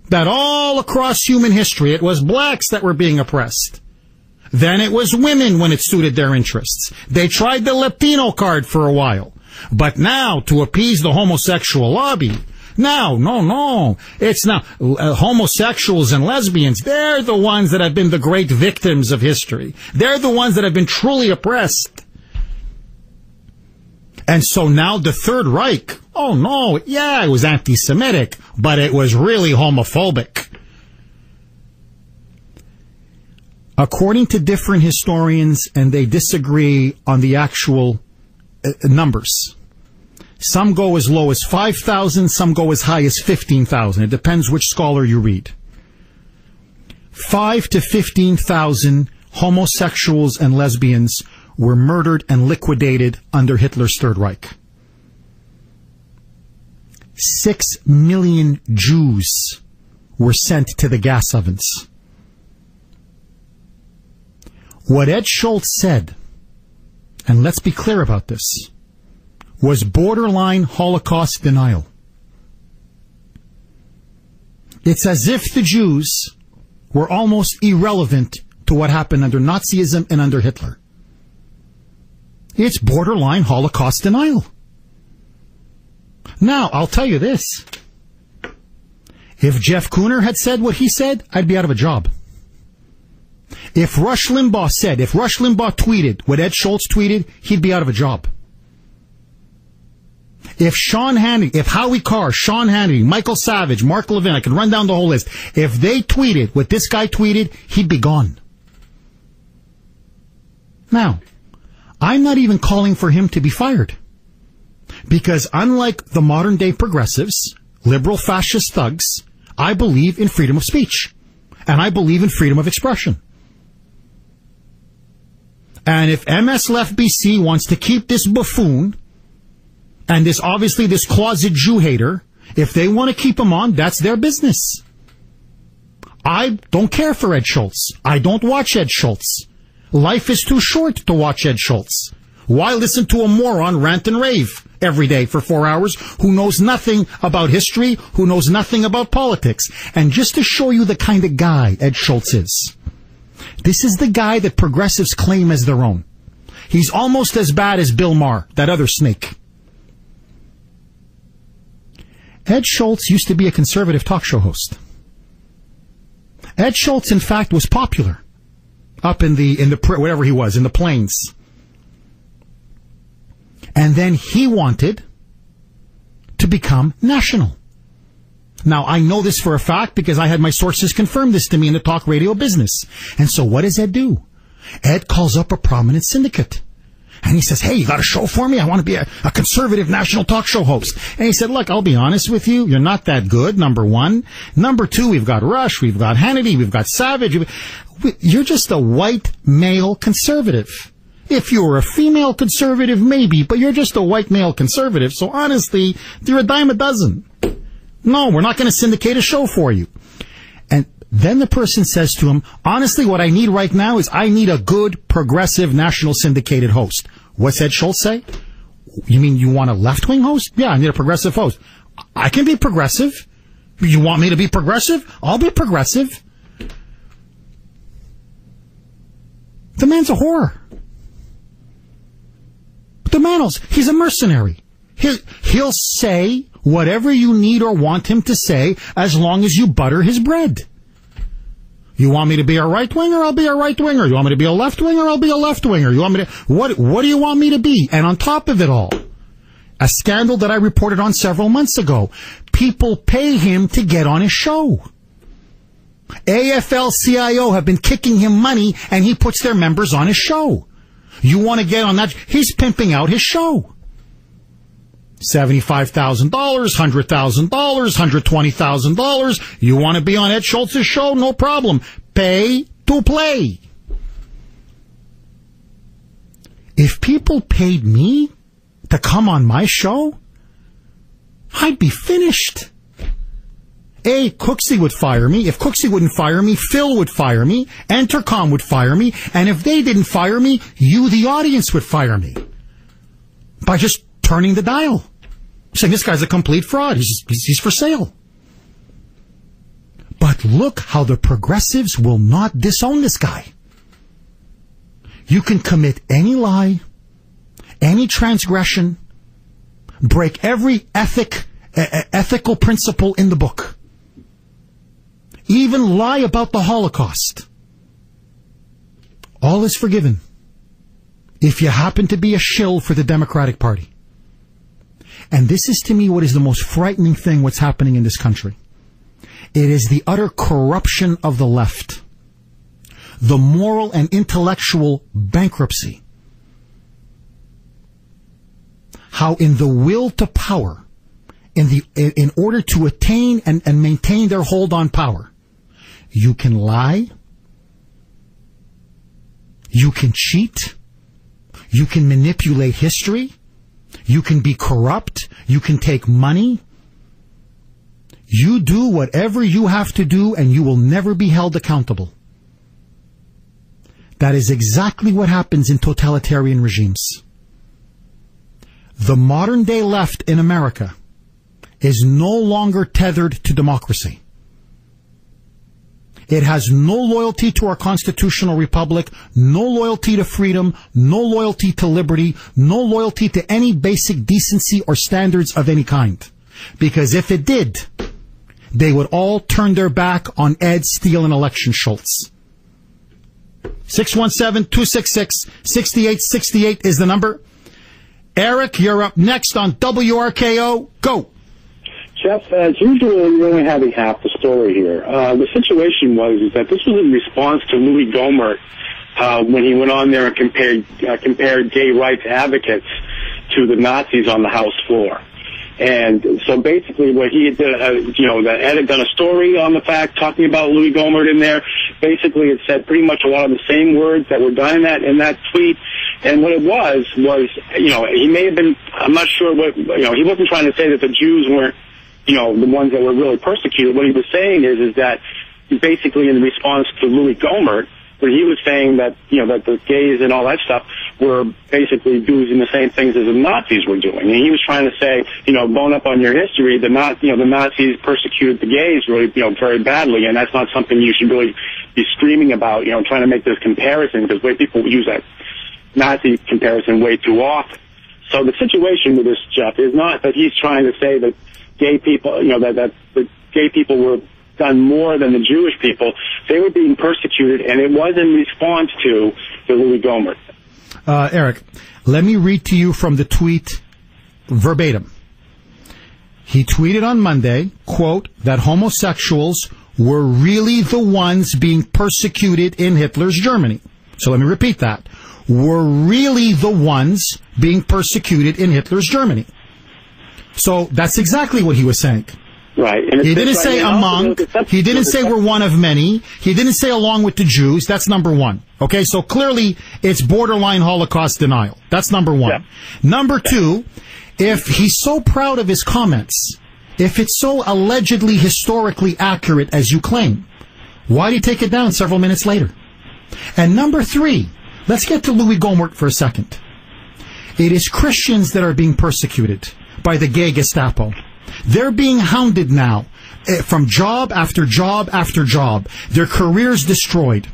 That all across human history, it was blacks that were being oppressed. Then it was women when it suited their interests. They tried the Latino card for a while. But now, to appease the homosexual lobby, no. It's not. Homosexuals and lesbians, they're the ones that have been the great victims of history. They're the ones that have been truly oppressed. And so now the Third Reich, it was anti-Semitic, but it was really homophobic. According to different historians, and they disagree on the actual numbers, some go as low as 5,000, some go as high as 15,000. It depends which scholar you read. 5 to 15,000 homosexuals and lesbians were murdered and liquidated under Hitler's Third Reich. 6 million Jews were sent to the gas ovens. What Ed Schultz said, and let's be clear about this, was borderline Holocaust denial. It's as if the Jews were almost irrelevant to what happened under Nazism and under Hitler. It's borderline Holocaust denial. Now, I'll tell you this. If Jeff Kuhner had said what he said, I'd be out of a job. If Rush Limbaugh tweeted what Ed Schultz tweeted, he'd be out of a job. If Howie Carr, Sean Hannity, Michael Savage, Mark Levin, I could run down the whole list. If they tweeted what this guy tweeted, he'd be gone. Now, I'm not even calling for him to be fired. Because unlike the modern day progressives, liberal fascist thugs, I believe in freedom of speech. And I believe in freedom of expression. And if MS Left BC wants to keep this buffoon and this closet Jew hater, if they want to keep him on, that's their business. I don't care for Ed Schultz. I don't watch Ed Schultz. Life is too short to watch Ed Schultz. Why listen to a moron rant and rave every day for 4 hours who knows nothing about history, who knows nothing about politics? And just to show you the kind of guy Ed Schultz is, this is the guy that progressives claim as their own. He's almost as bad as Bill Maher, that other snake. Ed Schultz used to be a conservative talk show host. Ed Schultz, in fact, was popular up in the whatever he was, in the plains. And then he wanted to become national. Now, I know this for a fact because I had my sources confirm this to me in the talk radio business. And so what does Ed do? Ed calls up a prominent syndicate. And he says, hey, you got a show for me? I want to be a conservative national talk show host. And he said, look, I'll be honest with you. You're not that good, number one. Number two, we've got Rush, we've got Hannity, we've got Savage. You're just a white male conservative. If you were a female conservative, maybe, but you're just a white male conservative. So honestly, you're a dime a dozen. No, we're not going to syndicate a show for you. And then the person says to him, honestly, what I need right now is I need a good, progressive, national syndicated host. What's Ed Schultz say? You mean you want a left-wing host? Yeah, I need a progressive host. I can be progressive. You want me to be progressive? I'll be progressive. The man's a whore. The man, he's a mercenary. He'll say whatever you need or want him to say as long as you butter his bread. You want me to be a right-winger? I'll be a right-winger. You want me to be a left-winger? I'll be a left-winger. You want me to... What do you want me to be? And on top of it all, a scandal that I reported on several months ago. People pay him to get on his show. AFL-CIO have been kicking him money, and he puts their members on his show. You want to get on that? He's pimping out his show. $75,000, $100,000, $120,000. You want to be on Ed Schultz's show? No problem. Pay to play. If people paid me to come on my show, I'd be finished. Cooksey would fire me. If Cooksey wouldn't fire me, Phil would fire me. Entercom would fire me. And if they didn't fire me, you, the audience, would fire me. By just turning the dial. Saying this guy's a complete fraud. He's for sale. But look how the progressives will not disown this guy. You can commit any lie, any transgression, break every ethical principle in the book. Even lie about the Holocaust. All is forgiven if you happen to be a shill for the Democratic Party. And this is to me what is the most frightening thing what's happening in this country. It is the utter corruption of the left. The moral and intellectual bankruptcy. How in the will to power, in order to attain and maintain their hold on power, you can lie, you can cheat, you can manipulate history, you can be corrupt, you can take money. You do whatever you have to do and you will never be held accountable. That is exactly what happens in totalitarian regimes. The modern day left in America is no longer tethered to democracy. It has no loyalty to our constitutional republic, no loyalty to freedom, no loyalty to liberty, no loyalty to any basic decency or standards of any kind. Because if it did, they would all turn their back on Ed, steal an election Schultz. 617-266-6868 is the number. Eric, you're up next on WRKO. Go. Jeff, as usual, you're only having half the story here. The situation was that this was in response to Louis Gohmert when he went on there and compared gay rights advocates to the Nazis on the House floor. And so basically what he had done, that Ed had done a story on the fact talking about Louis Gohmert in there. Basically it said pretty much a lot of the same words that were done in that tweet. And what it was, he may have been, I'm not sure what, he wasn't trying to say that the Jews weren't, the ones that were really persecuted. What he was saying is that basically in response to Louis Gohmert, when he was saying that, that the gays and all that stuff were basically doing the same things as the Nazis were doing. And he was trying to say, bone up on your history, the Nazis persecuted the gays really, very badly, and that's not something you should really be screaming about, trying to make this comparison, because people use that Nazi comparison way too often. So the situation with this, Jeff, is not that he's trying to say that gay people, that the gay people were done more than the Jewish people. They were being persecuted, and it was in response to the Louis Gohmert. Eric, let me read to you from the tweet verbatim. He tweeted on Monday, quote, that homosexuals were really the ones being persecuted in Hitler's Germany. So let me repeat that. Were really the ones being persecuted in Hitler's Germany. So that's exactly what he was saying. Right. And he didn't say among. He didn't say we're one of many. He didn't say along with the Jews. That's number one. Okay, so clearly it's borderline Holocaust denial. That's number one. Yeah. Number two, if he's so proud of his comments, if it's so allegedly historically accurate as you claim, why did he take it down several minutes later? And number three, let's get to Louis Gohmert for a second. It is Christians that are being persecuted by the gay Gestapo. They're being hounded now from job after job after job. Their careers destroyed.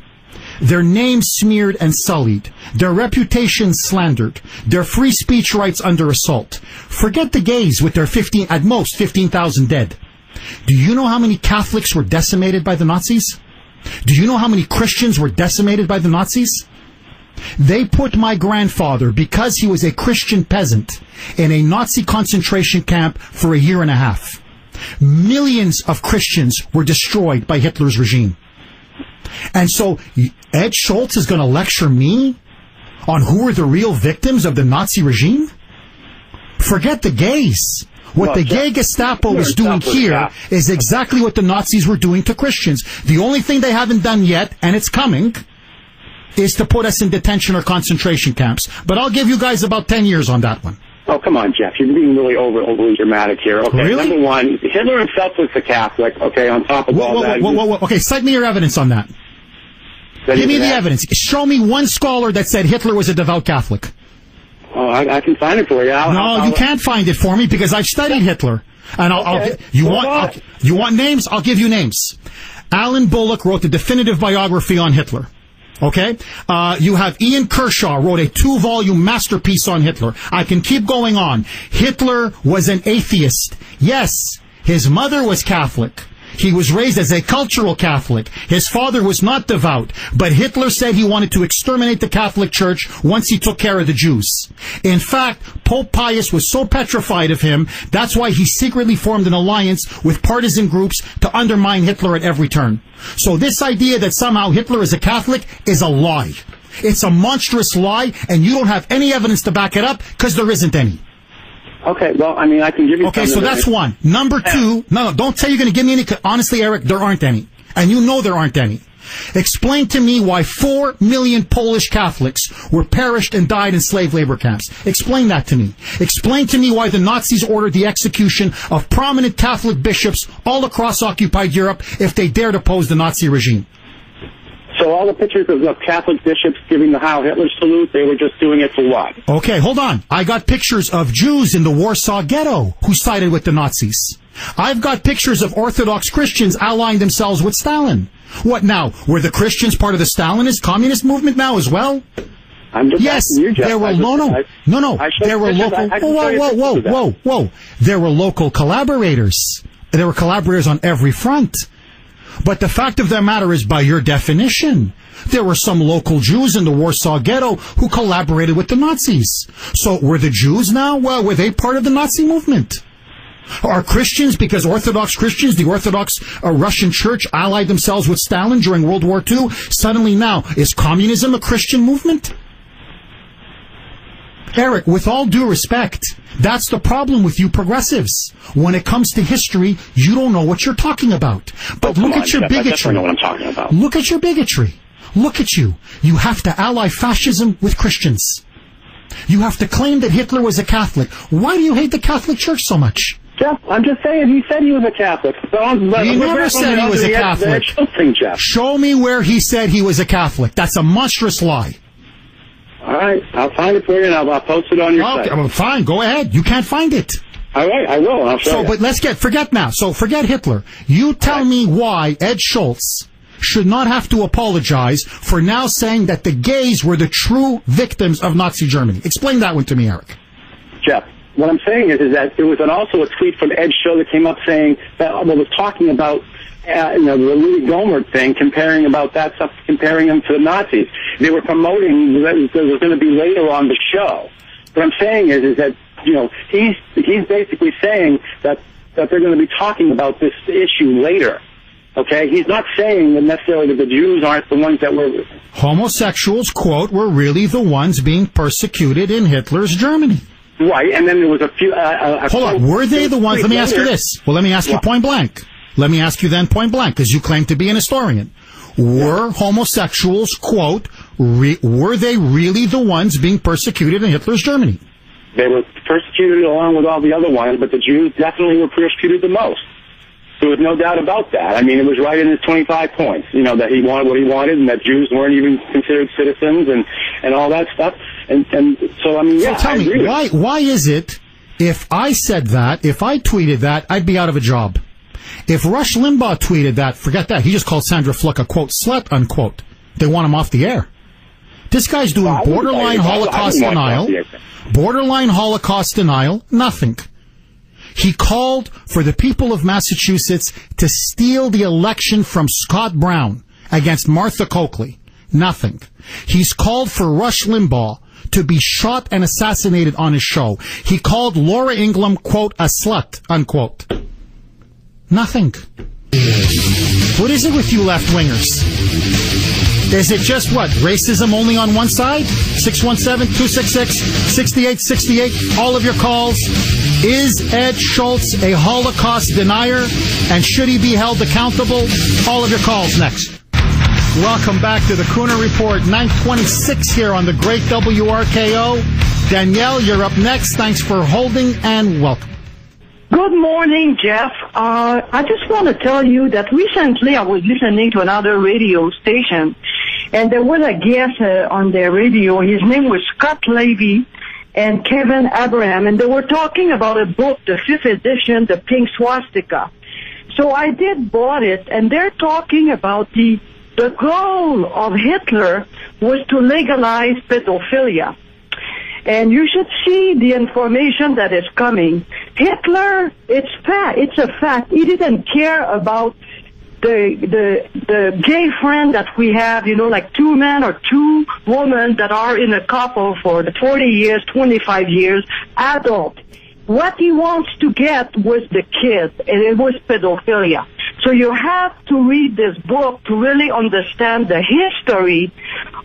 Their names smeared and sullied. Their reputations slandered. Their free speech rights under assault. Forget the gays with their at most 15,000 dead. Do you know how many Catholics were decimated by the Nazis? Do you know how many Christians were decimated by the Nazis? They put my grandfather, because he was a Christian peasant, in a Nazi concentration camp for a year and a half. Millions of Christians were destroyed by Hitler's regime. And so Ed Schultz is going to lecture me on who are the real victims of the Nazi regime? Forget the gays. What the gay Gestapo is doing here is exactly what the Nazis were doing to Christians. The only thing they haven't done yet, and it's coming, is to put us in detention or concentration camps. But I'll give you guys about 10 years on that one. Oh, come on, Jeff. You're being really overly dramatic here. Okay, really? Number one, Hitler himself was a Catholic, okay, on top of all that. Okay, cite me your evidence on that. Give me the evidence. Show me one scholar that said Hitler was a devout Catholic. Oh, I can find it for you. You can't find it for me because I've studied Hitler. And you want names? I'll give you names. Alan Bullock wrote the definitive biography on Hitler. Okay? You have Ian Kershaw wrote a 2-volume masterpiece on Hitler. I can keep going on. Hitler was an atheist. Yes, his mother was Catholic. He was raised as a cultural Catholic. His father was not devout, but Hitler said he wanted to exterminate the Catholic Church once he took care of the Jews. In fact, Pope Pius was so petrified of him, that's why he secretly formed an alliance with partisan groups to undermine Hitler at every turn. So this idea that somehow Hitler is a Catholic is a lie. It's a monstrous lie, and you don't have any evidence to back it up because there isn't any. Okay, well, I mean, I can give you... Okay, so that's one. Number two, no, don't say you're going to give me any... Honestly, Eric, there aren't any. And you know there aren't any. Explain to me why 4 million Polish Catholics were perished and died in slave labor camps. Explain that to me. Explain to me why the Nazis ordered the execution of prominent Catholic bishops all across occupied Europe if they dared oppose the Nazi regime. So all the pictures of Catholic bishops giving the Heil Hitler salute, they were just doing it for what? Okay, hold on. I got pictures of Jews in the Warsaw Ghetto who sided with the Nazis. I've got pictures of Orthodox Christians allying themselves with Stalin. What now? Were the Christians part of the Stalinist communist movement now as well? Yes, there were There were local. Whoa! There were local collaborators. There were collaborators on every front. But the fact of the matter is, by your definition, there were some local Jews in the Warsaw Ghetto who collaborated with the Nazis. So were the Jews now? Well, were they part of the Nazi movement? Are Christians, because Orthodox Christians, the Orthodox Russian Church allied themselves with Stalin during World War II, suddenly now, is communism a Christian movement? Eric, with all due respect, that's the problem with you progressives. When it comes to history, you don't know what you're talking about. But look at your bigotry. I know what I'm talking about. Look at your bigotry. Look at you. You have to ally fascism with Christians. You have to claim that Hitler was a Catholic. Why do you hate the Catholic Church so much? Jeff, I'm just saying, he said he was a Catholic. He never said he was a Catholic. Show me where he said he was a Catholic. That's a monstrous lie. All right, I'll find it for you, and I'll post it on your site. Well, fine, go ahead. You can't find it. All right, I will. I'll show you. But forget now. So forget Hitler. You tell me why Ed Schultz should not have to apologize for now saying that the gays were the true victims of Nazi Germany. Explain that one to me, Eric. Jeff, what I'm saying is that there was also a tweet from Ed Show that came up saying that was talking about the Louis Gohmert thing, comparing him to the Nazis. They were promoting that it was going to be later on the show. What I'm saying is that he's basically saying that they're going to be talking about this issue later. Okay, he's not saying that necessarily that the Jews aren't the ones that were homosexuals, quote, were really the ones being persecuted in Hitler's Germany. Right, and then there was a few. Hold on, were they the ones? Let me ask you this. Well, let me ask you point blank. Let me ask you then point blank, because you claim to be an historian. Were homosexuals, quote, were they really the ones being persecuted in Hitler's Germany? They were persecuted along with all the other ones, but the Jews definitely were persecuted the most. There was no doubt about that. I mean, it was right in his 25 points, that he wanted what he wanted, and that Jews weren't even considered citizens, and all that stuff. And so, I mean, yeah. So tell me, why is it, if I said that, if I tweeted that, I'd be out of a job? If Rush Limbaugh tweeted that, forget that. He just called Sandra Fluck a, quote, slut, unquote. They want him off the air. This guy's doing borderline Holocaust denial. Borderline Holocaust denial, nothing. He called for the people of Massachusetts to steal the election from Scott Brown. against Martha Coakley? Nothing. He's called for Rush Limbaugh to be shot and assassinated on his show. He called Laura Ingraham, quote, a slut, unquote. Nothing. What is it with you left-wingers? Is it just what? Racism only on one side? 617-266-6868. All of your calls. Is Ed Schultz a Holocaust denier? And should he be held accountable? All of your calls next. Welcome back to the Kuhner Report. 926 here on the great WRKO. Danielle, you're up next. Thanks for holding and welcome. Good morning, Jeff. I just want to tell you that recently I was listening to another radio station, and there was a guest on their radio. His name was Scott Levy and Kevin Abraham, and they were talking about a book, the 5th edition, The Pink Swastika. So I did bought it, and they're talking about the goal of Hitler was to legalize pedophilia. And you should see the information that is coming. Hitler, it's a fact. He didn't care about the gay friend that we have, like 2 men or 2 women that are in a couple for the 40 years, 25 years, adult. What he wants to get was the kid, and it was pedophilia. So you have to read this book to really understand the history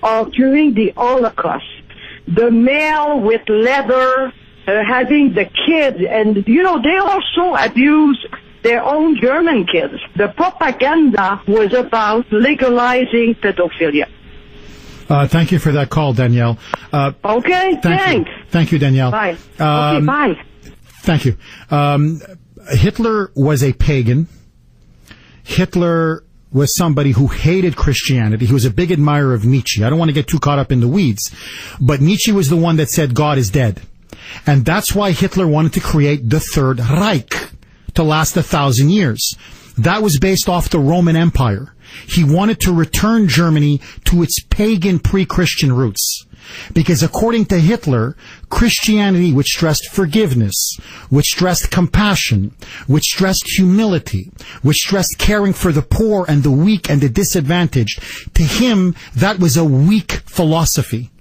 of during the Holocaust. The male with leather, having the kids, and, they also abuse their own German kids. The propaganda was about legalizing pedophilia. Thank you for that call, Danielle. Okay, thanks. Thank you, Danielle. Bye. Okay, bye. Thank you. Hitler was a pagan. Hitler was somebody who hated Christianity. He was a big admirer of Nietzsche. I don't want to get too caught up in the weeds, but Nietzsche was the one that said God is dead. And that's why Hitler wanted to create the Third Reich to last 1,000 years. That was based off the Roman Empire. He wanted to return Germany to its pagan pre-Christian roots. Because according to Hitler, Christianity, which stressed forgiveness, which stressed compassion, which stressed humility, which stressed caring for the poor and the weak and the disadvantaged, to him, that was a weak philosophy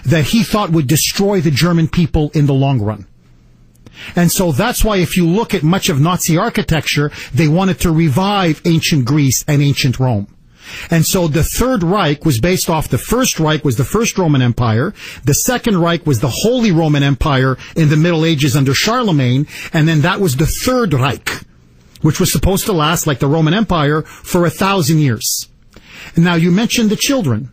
that he thought would destroy the German people in the long run. And so that's why if you look at much of Nazi architecture, they wanted to revive ancient Greece and ancient Rome. And so the Third Reich was based off the First Reich was the First Roman Empire. The Second Reich was the Holy Roman Empire in the Middle Ages under Charlemagne. And then that was the Third Reich, which was supposed to last like the Roman Empire for 1,000 years. And now you mentioned the children.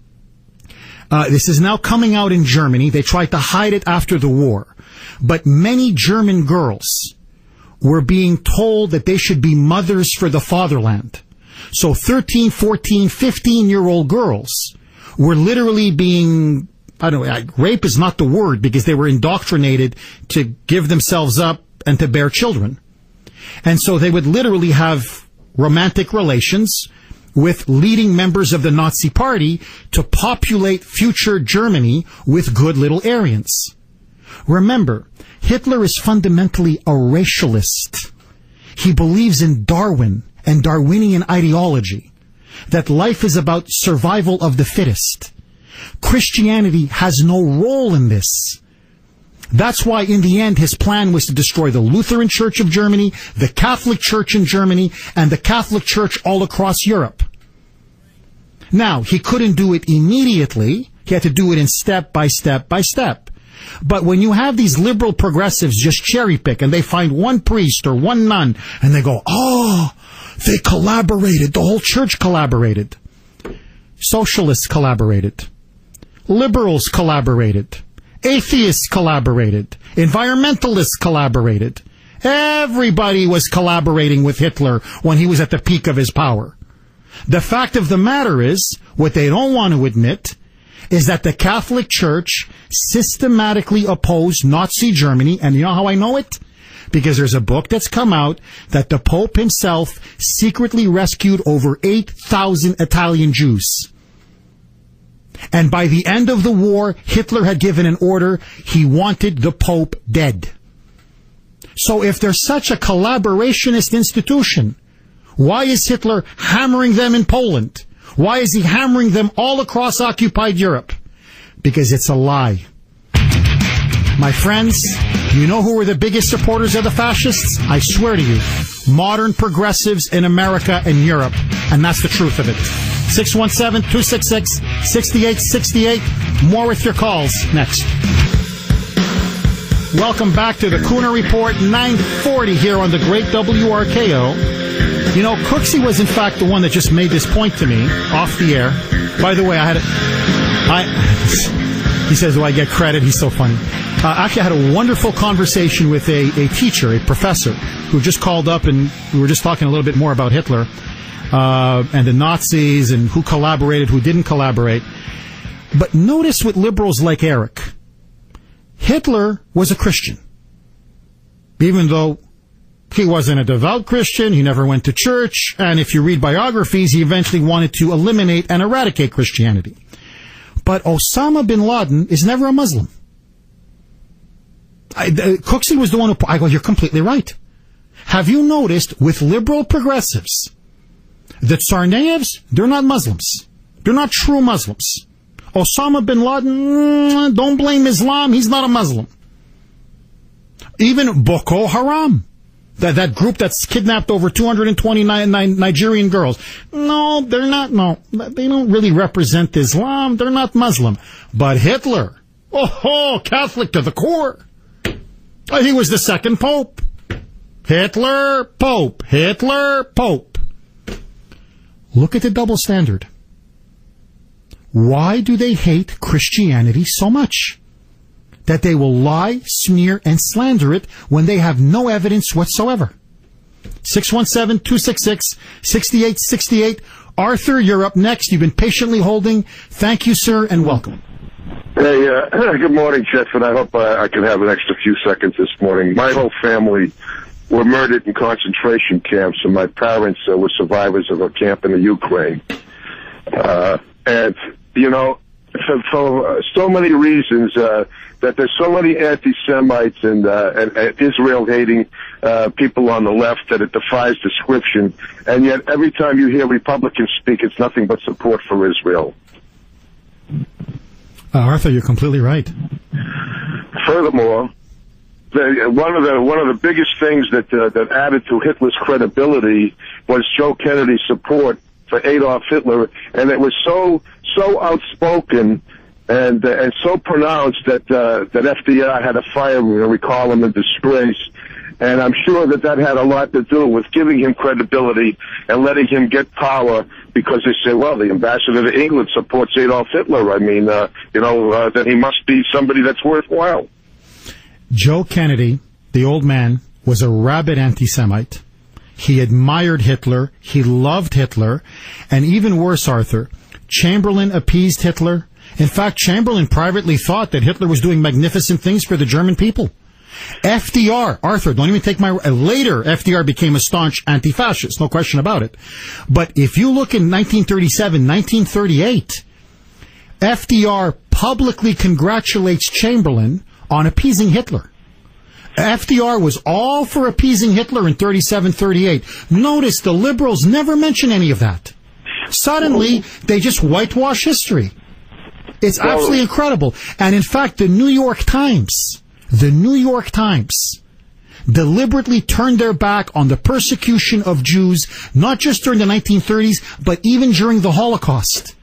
This is now coming out in Germany. They tried to hide it after the war. But many German girls were being told that they should be mothers for the fatherland. So 13, 14, 15-year-old girls were literally being, rape is not the word because they were indoctrinated to give themselves up and to bear children. And so they would literally have romantic relations with leading members of the Nazi Party to populate future Germany with good little Aryans. Remember, Hitler is fundamentally a racialist. He believes in Darwin and Darwinian ideology, that life is about survival of the fittest. Christianity has no role in this. That's why in the end his plan was to destroy the Lutheran Church of Germany, the Catholic Church in Germany, and the Catholic Church all across Europe. Now, he couldn't do it immediately. He had to do it in step by step by step. But when you have these liberal progressives just cherry pick and they find one priest or one nun and they go, oh, they collaborated. The whole church collaborated. Socialists collaborated. Liberals collaborated. Atheists collaborated. Environmentalists collaborated. Everybody was collaborating with Hitler when he was at the peak of his power. The fact of the matter is, what they don't want to admit is that the Catholic Church systematically opposed Nazi Germany. And you know how I know it? Because there's a book that's come out that the Pope himself secretly rescued over 8,000 Italian Jews. And by the end of the war, Hitler had given an order. He wanted the Pope dead. So if there's such a collaborationist institution, why is Hitler hammering them in Poland? Why is he hammering them all across occupied Europe? Because it's a lie. My friends, you know who were the biggest supporters of the fascists? I swear to you, modern progressives in America and Europe. And that's the truth of it. 617-266-6868. More with your calls next. Welcome back to the Kuhner Report, 940 here on the great WRKO. You know, Cooksey was in fact the one that just made this point to me off the air. By the way, he says, "Do I get credit?" He's so funny. Actually, I had a wonderful conversation with a teacher, a professor, who just called up, and we were just talking a little bit more about Hitler and the Nazis and who collaborated, who didn't collaborate. But notice with liberals like Eric, Hitler was a Christian. Even though he wasn't a devout Christian, he never went to church, and if you read biographies, he eventually wanted to eliminate and eradicate Christianity. But Osama bin Laden is never a Muslim. Cooksey was the one who... I go, you're completely right. Have you noticed with liberal progressives that Tsarnaevs, they're not Muslims. They're not true Muslims. Osama bin Laden, don't blame Islam, he's not a Muslim. Even Boko Haram, that group that's kidnapped over 229 Nigerian girls. No, they're not, no. They don't really represent Islam, they're not Muslim. But Hitler, Catholic to the core. He was the second Pope. Hitler, Pope. Hitler, Pope. Look at the double standard. Why do they hate Christianity so much? That they will lie, smear, and slander it when they have no evidence whatsoever. 617-266-6868. Arthur, you're up next. You've been patiently holding. Thank you, sir, and welcome. Hey, good morning, Jeff, and I hope I can have an extra few seconds this morning. My whole family were murdered in concentration camps, and my parents were survivors of a camp in the Ukraine. And, you know, for so many reasons, that there's so many anti-Semites and Israel-hating people on the left that it defies description, and yet every time you hear Republicans speak, it's nothing but support for Israel. Arthur, you're completely right. Furthermore, one of the biggest things that added to Hitler's credibility was Joe Kennedy's support for Adolf Hitler, and it was so outspoken and so pronounced that FDR had to fire him and recall him in disgrace. And I'm sure that had a lot to do with giving him credibility and letting him get power, because they say, well, the ambassador to England supports Adolf Hitler. I mean, that he must be somebody that's worthwhile. Joe Kennedy, the old man, was a rabid anti-Semite. He admired Hitler. He loved Hitler. And even worse, Arthur, Chamberlain appeased Hitler. In fact, Chamberlain privately thought that Hitler was doing magnificent things for the German people. FDR, Arthur, don't even take my... Later, FDR became a staunch anti-fascist, no question about it. But if you look in 1937, 1938, FDR publicly congratulates Chamberlain on appeasing Hitler. FDR was all for appeasing Hitler in 37, 38. Notice the liberals never mention any of that. Suddenly, they just whitewash history. It's absolutely incredible. And in fact, the New York Times deliberately turned their back on the persecution of Jews, not just during the 1930s, but even during the Holocaust.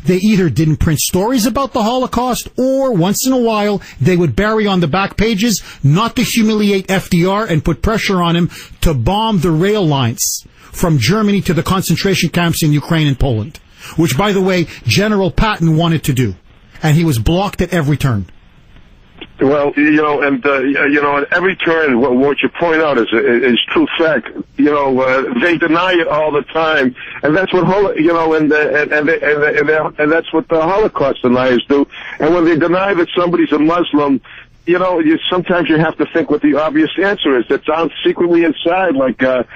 They either didn't print stories about the Holocaust, or once in a while, they would bury on the back pages, not to humiliate FDR and put pressure on him to bomb the rail lines from Germany to the concentration camps in Ukraine and Poland, which, by the way, General Patton wanted to do, and he was blocked at every turn. Well, at every turn, what you point out is true fact. They deny it all the time, and that's what and that's what the Holocaust deniers do. And when they deny that somebody's a Muslim, sometimes you have to think what the obvious answer is. That sounds secretly inside, like our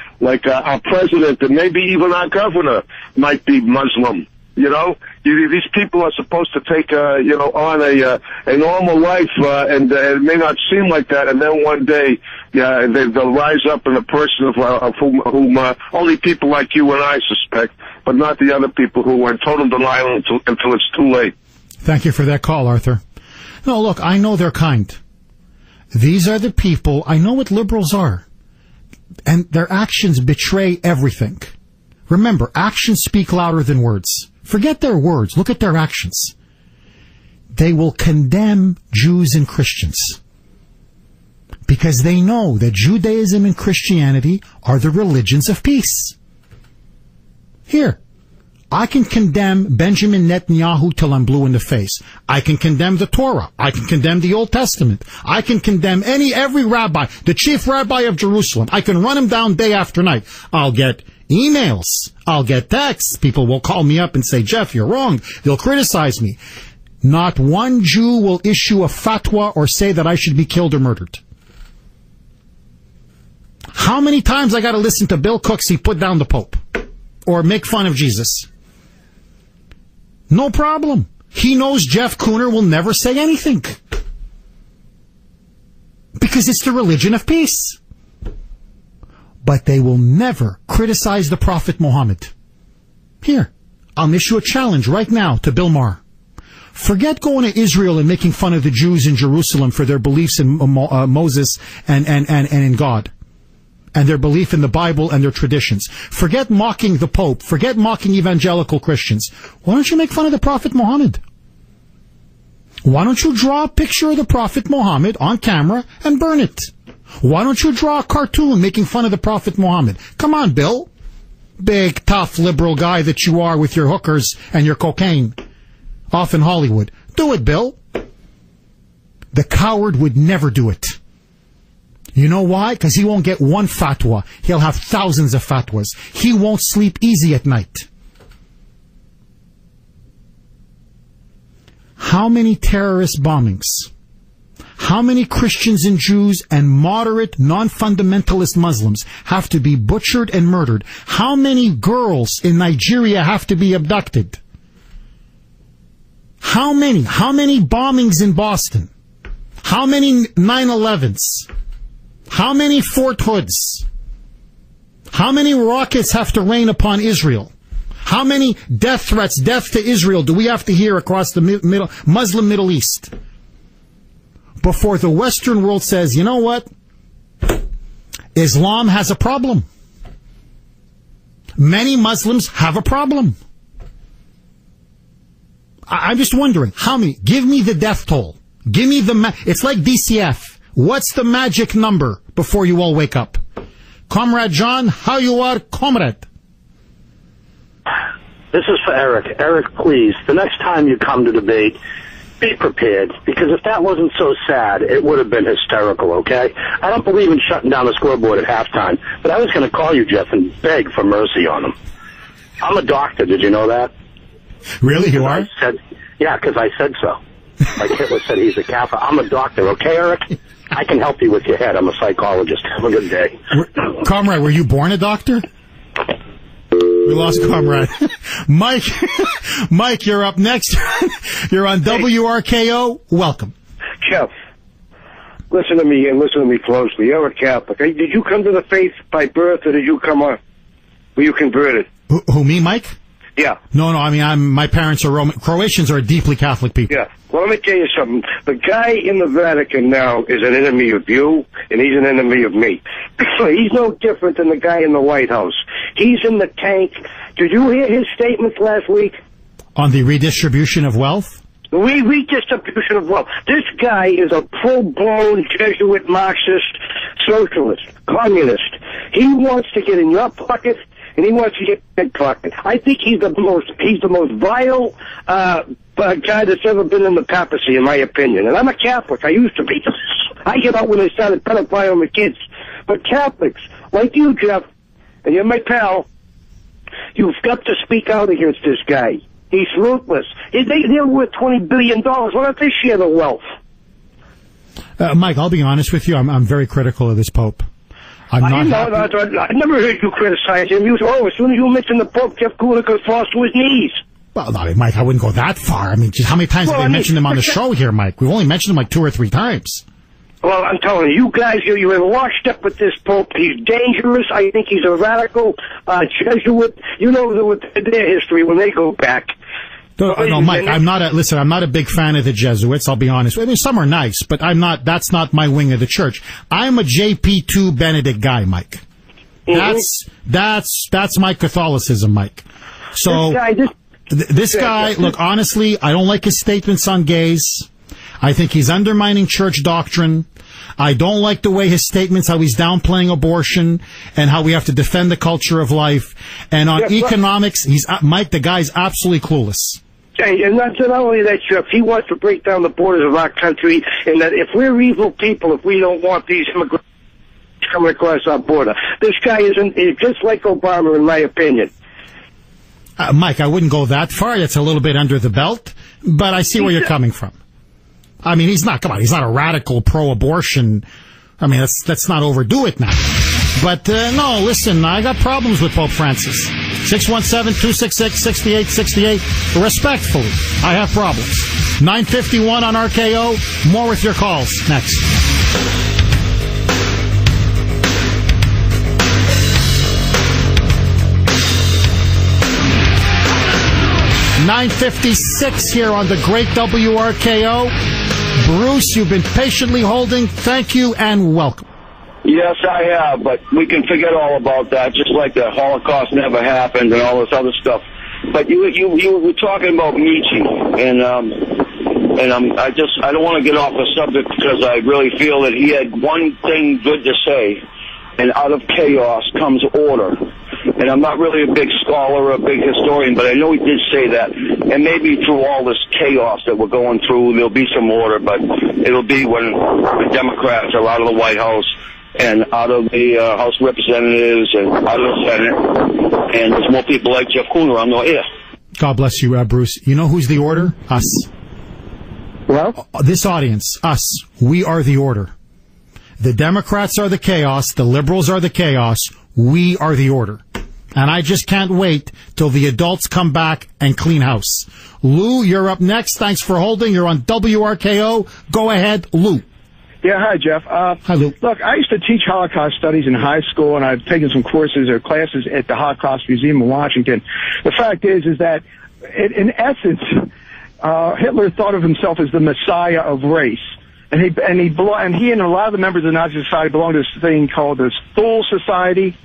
president and maybe even our governor might be Muslim. You know, these people are supposed to take, on a normal life, and it may not seem like that. And then one day, they'll rise up in a person of whom only people like you and I suspect, but not the other people who are in total denial until it's too late. Thank you for that call, Arthur. No, look, I know they're kind. These are the people, I know what liberals are. And their actions betray everything. Remember, actions speak louder than words. Forget their words. Look at their actions. They will condemn Jews and Christians because they know that Judaism and Christianity are the religions of peace. Here, I can condemn Benjamin Netanyahu till I'm blue in the face. I can condemn the Torah. I can condemn the Old Testament. I can condemn every rabbi, the chief rabbi of Jerusalem. I can run him down day after night. I'll get emails. I'll get texts. People will call me up and say, Jeff, you're wrong. They'll criticize me. Not one Jew will issue a fatwa or say that I should be killed or murdered. How many times I got to listen to Bill Cooksey put down the Pope or make fun of Jesus? No problem. He knows Jeff Kuhner will never say anything because it's the religion of peace. But they will never criticize the Prophet Muhammad. Here, I'll issue a challenge right now to Bill Maher. Forget going to Israel and making fun of the Jews in Jerusalem for their beliefs in Moses and in God, and their belief in the Bible and their traditions. Forget mocking the Pope. Forget mocking evangelical Christians. Why don't you make fun of the Prophet Muhammad? Why don't you draw a picture of the Prophet Muhammad on camera and burn it? Why don't you draw a cartoon making fun of the Prophet Muhammad? Come on, Bill. Big, tough, liberal guy that you are with your hookers and your cocaine off in Hollywood. Do it, Bill. The coward would never do it. You know why? Because he won't get one fatwa. He'll have thousands of fatwas. He won't sleep easy at night. How many terrorist bombings? How many Christians and Jews and moderate, non-fundamentalist Muslims have to be butchered and murdered? How many girls in Nigeria have to be abducted? How many? How many bombings in Boston? How many 9/11s? How many Fort Hoods? How many rockets have to rain upon Israel? How many death threats, death to Israel, do we have to hear across the Muslim Middle East before the Western world says, you know what? Islam has a problem. Many Muslims have a problem. I'm just wondering, how many? Give me the death toll. Give me it's like DCF. What's the magic number before you all wake up? Comrade John, how you are, comrade? This is for Eric. Eric, please, the next time you come to debate, be prepared, because if that wasn't so sad, it would have been hysterical, okay? I don't believe in shutting down the scoreboard at halftime, but I was going to call you, Jeff, and beg for mercy on them. I'm a doctor, did you know that? Really, you are? Yeah, because I said so. Like Hitler said he's a Catholic. I'm a doctor, okay, Eric? I can help you with your head. I'm a psychologist. Have a good day. Comrade, were you born a doctor? We lost Comrade. Mike, you're up next. You're on WRKO. Welcome. Jeff, listen to me and listen to me closely. You're a Catholic. Did you come to the faith by birth, or did you come on? Were you converted? Who, me, Mike? Yeah. No, I mean, my parents are Roman. Croatians are deeply Catholic people. Yeah. Well, let me tell you something. The guy in the Vatican now is an enemy of you, and he's an enemy of me. He's no different than the guy in the White House. He's in the tank. Did you hear his statements last week? On the redistribution of wealth? Redistribution of wealth. This guy is a full-blown Jesuit, Marxist, socialist, communist. He wants to get in your pocket, and he wants to get in your pocket. I think he's the most vile guy that's ever been in the papacy, in my opinion. And I'm a Catholic. I used to be. I get out when they started pedophiling the kids. But Catholics, like you, Jeff, and you're my pal, you've got to speak out against this guy. He's ruthless. They're worth $20 billion. Why don't they share the wealth? Mike, I'll be honest with you. I'm very critical of this Pope. I never heard you criticize him. You said, as soon as you mention the Pope, Jeff Kuhner goes falls to his knees. Well, no, Mike, I wouldn't go that far. I mean, just how many times have they mentioned him on the show here, Mike? We've only mentioned him like 2 or 3 times. Well, I'm telling you, you guys, you're washed up with this Pope. He's dangerous. I think he's a radical Jesuit. You know their history when they go back. No, Mike, I'm not a big fan of the Jesuits, I'll be honest. I mean, some are nice, but that's not my wing of the church. I'm a JP2 Benedict guy, Mike. Mm-hmm. That's my Catholicism, Mike. So, this guy, look, honestly, I don't like his statements on gays. I think he's undermining church doctrine. I don't like the way his statements, how he's downplaying abortion and how we have to defend the culture of life. And on economics, Mike, the guy's absolutely clueless. Hey, and not only that, Jeff, he wants to break down the borders of our country, and that if we're evil people, if we don't want these immigrants coming across our border, this guy is just like Obama, in my opinion. Mike, I wouldn't go that far. That's a little bit under the belt, but I see where you're coming from. I mean, he's not a radical pro-abortion. I mean, let's not overdo it now. But, no, listen, I got problems with Pope Francis. 617-266-6868. Respectfully, I have problems. 9:51 on RKO. More with your calls next. $9:56 here on the great WRKO. Bruce, you've been patiently holding. Thank you and welcome. Yes, I have, but we can forget all about that, just like the Holocaust never happened and all this other stuff. But you were talking about Nietzsche, and I don't want to get off the subject because I really feel that he had one thing good to say, and out of chaos comes order. And I'm not really a big scholar or a big historian, but I know he did say that. And maybe through all this chaos that we're going through, there'll be some order, but it'll be when the Democrats are out of the White House and out of the House of Representatives and out of the Senate, and there's more people like Jeff Kuhner on the air. God bless you, Bruce. You know who's the order? Us. Well? This audience, us. We are the order. The Democrats are the chaos. The liberals are the chaos. We are the order. And I just can't wait till the adults come back and clean house. Lou, you're up next. Thanks for holding. You're on WRKO. Go ahead, Lou. Yeah, hi, Jeff. Hi, Lou. Look, I used to teach Holocaust studies in high school, and I've taken some courses or classes at the Holocaust Museum in Washington. The fact is that, in essence, Hitler thought of himself as the messiah of race. And he and a lot of the members of the Nazi Society belonged to this thing called the Thule Society.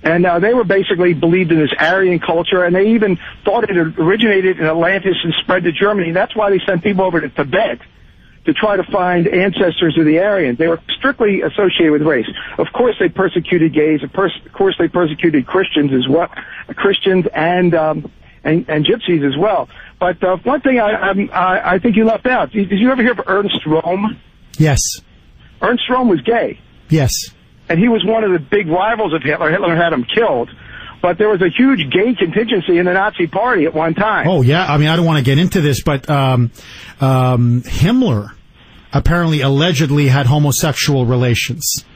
And they were basically believed in this Aryan culture, and they even thought it originated in Atlantis and spread to Germany. That's why they sent people over to Tibet to try to find ancestors of the Aryans. They were strictly associated with race. Of course, they persecuted gays. Of course, they persecuted Christians as well, Christians and gypsies as well. But one thing I think you left out. Did you ever hear of Ernst Röhm? Yes. Ernst Röhm was gay. Yes. And he was one of the big rivals of Hitler. Hitler had him killed. But there was a huge gay contingency in the Nazi Party at one time. Oh, yeah. I mean, I don't want to get into this, but Himmler apparently allegedly had homosexual relations.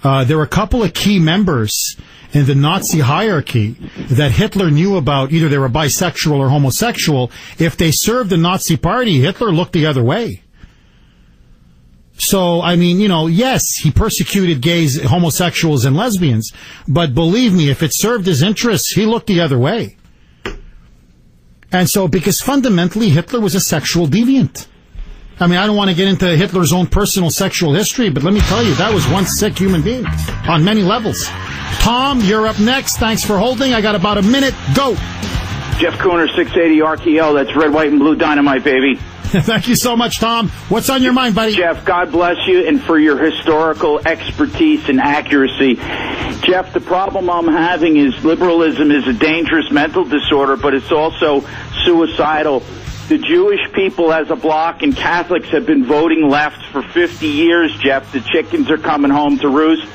There were a couple of key members in the Nazi hierarchy that Hitler knew about. Either they were bisexual or homosexual. If they served the Nazi Party, Hitler looked the other way. So, I mean, yes, he persecuted gays, homosexuals, and lesbians, but believe me, if it served his interests, he looked the other way. And so, because fundamentally, Hitler was a sexual deviant. I mean, I don't want to get into Hitler's own personal sexual history, but let me tell you, that was one sick human being on many levels. Tom, you're up next. Thanks for holding. I got about a minute. Go. Jeff Kuhner, 680 RKL. That's red, white, and blue dynamite, baby. Thank you so much, Tom. What's on your mind, buddy? Jeff, God bless you, and for your historical expertise and accuracy. Jeff, the problem I'm having is liberalism is a dangerous mental disorder, but it's also suicidal. The Jewish people as a bloc and Catholics have been voting left for 50 years, Jeff. The chickens are coming home to roost.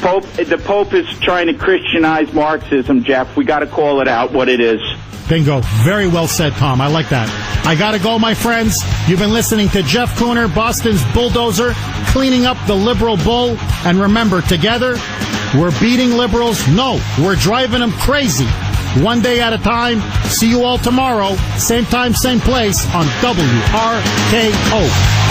The Pope is trying to Christianize Marxism, Jeff. We got to call it out what it is. Bingo. Very well said, Tom. I like that. I got to go, my friends. You've been listening to Jeff Kuhner, Boston's bulldozer, cleaning up the liberal bull. And remember, together, we're beating liberals. No, we're driving them crazy. one day at a time. See you all tomorrow, same time, same place on WRKO.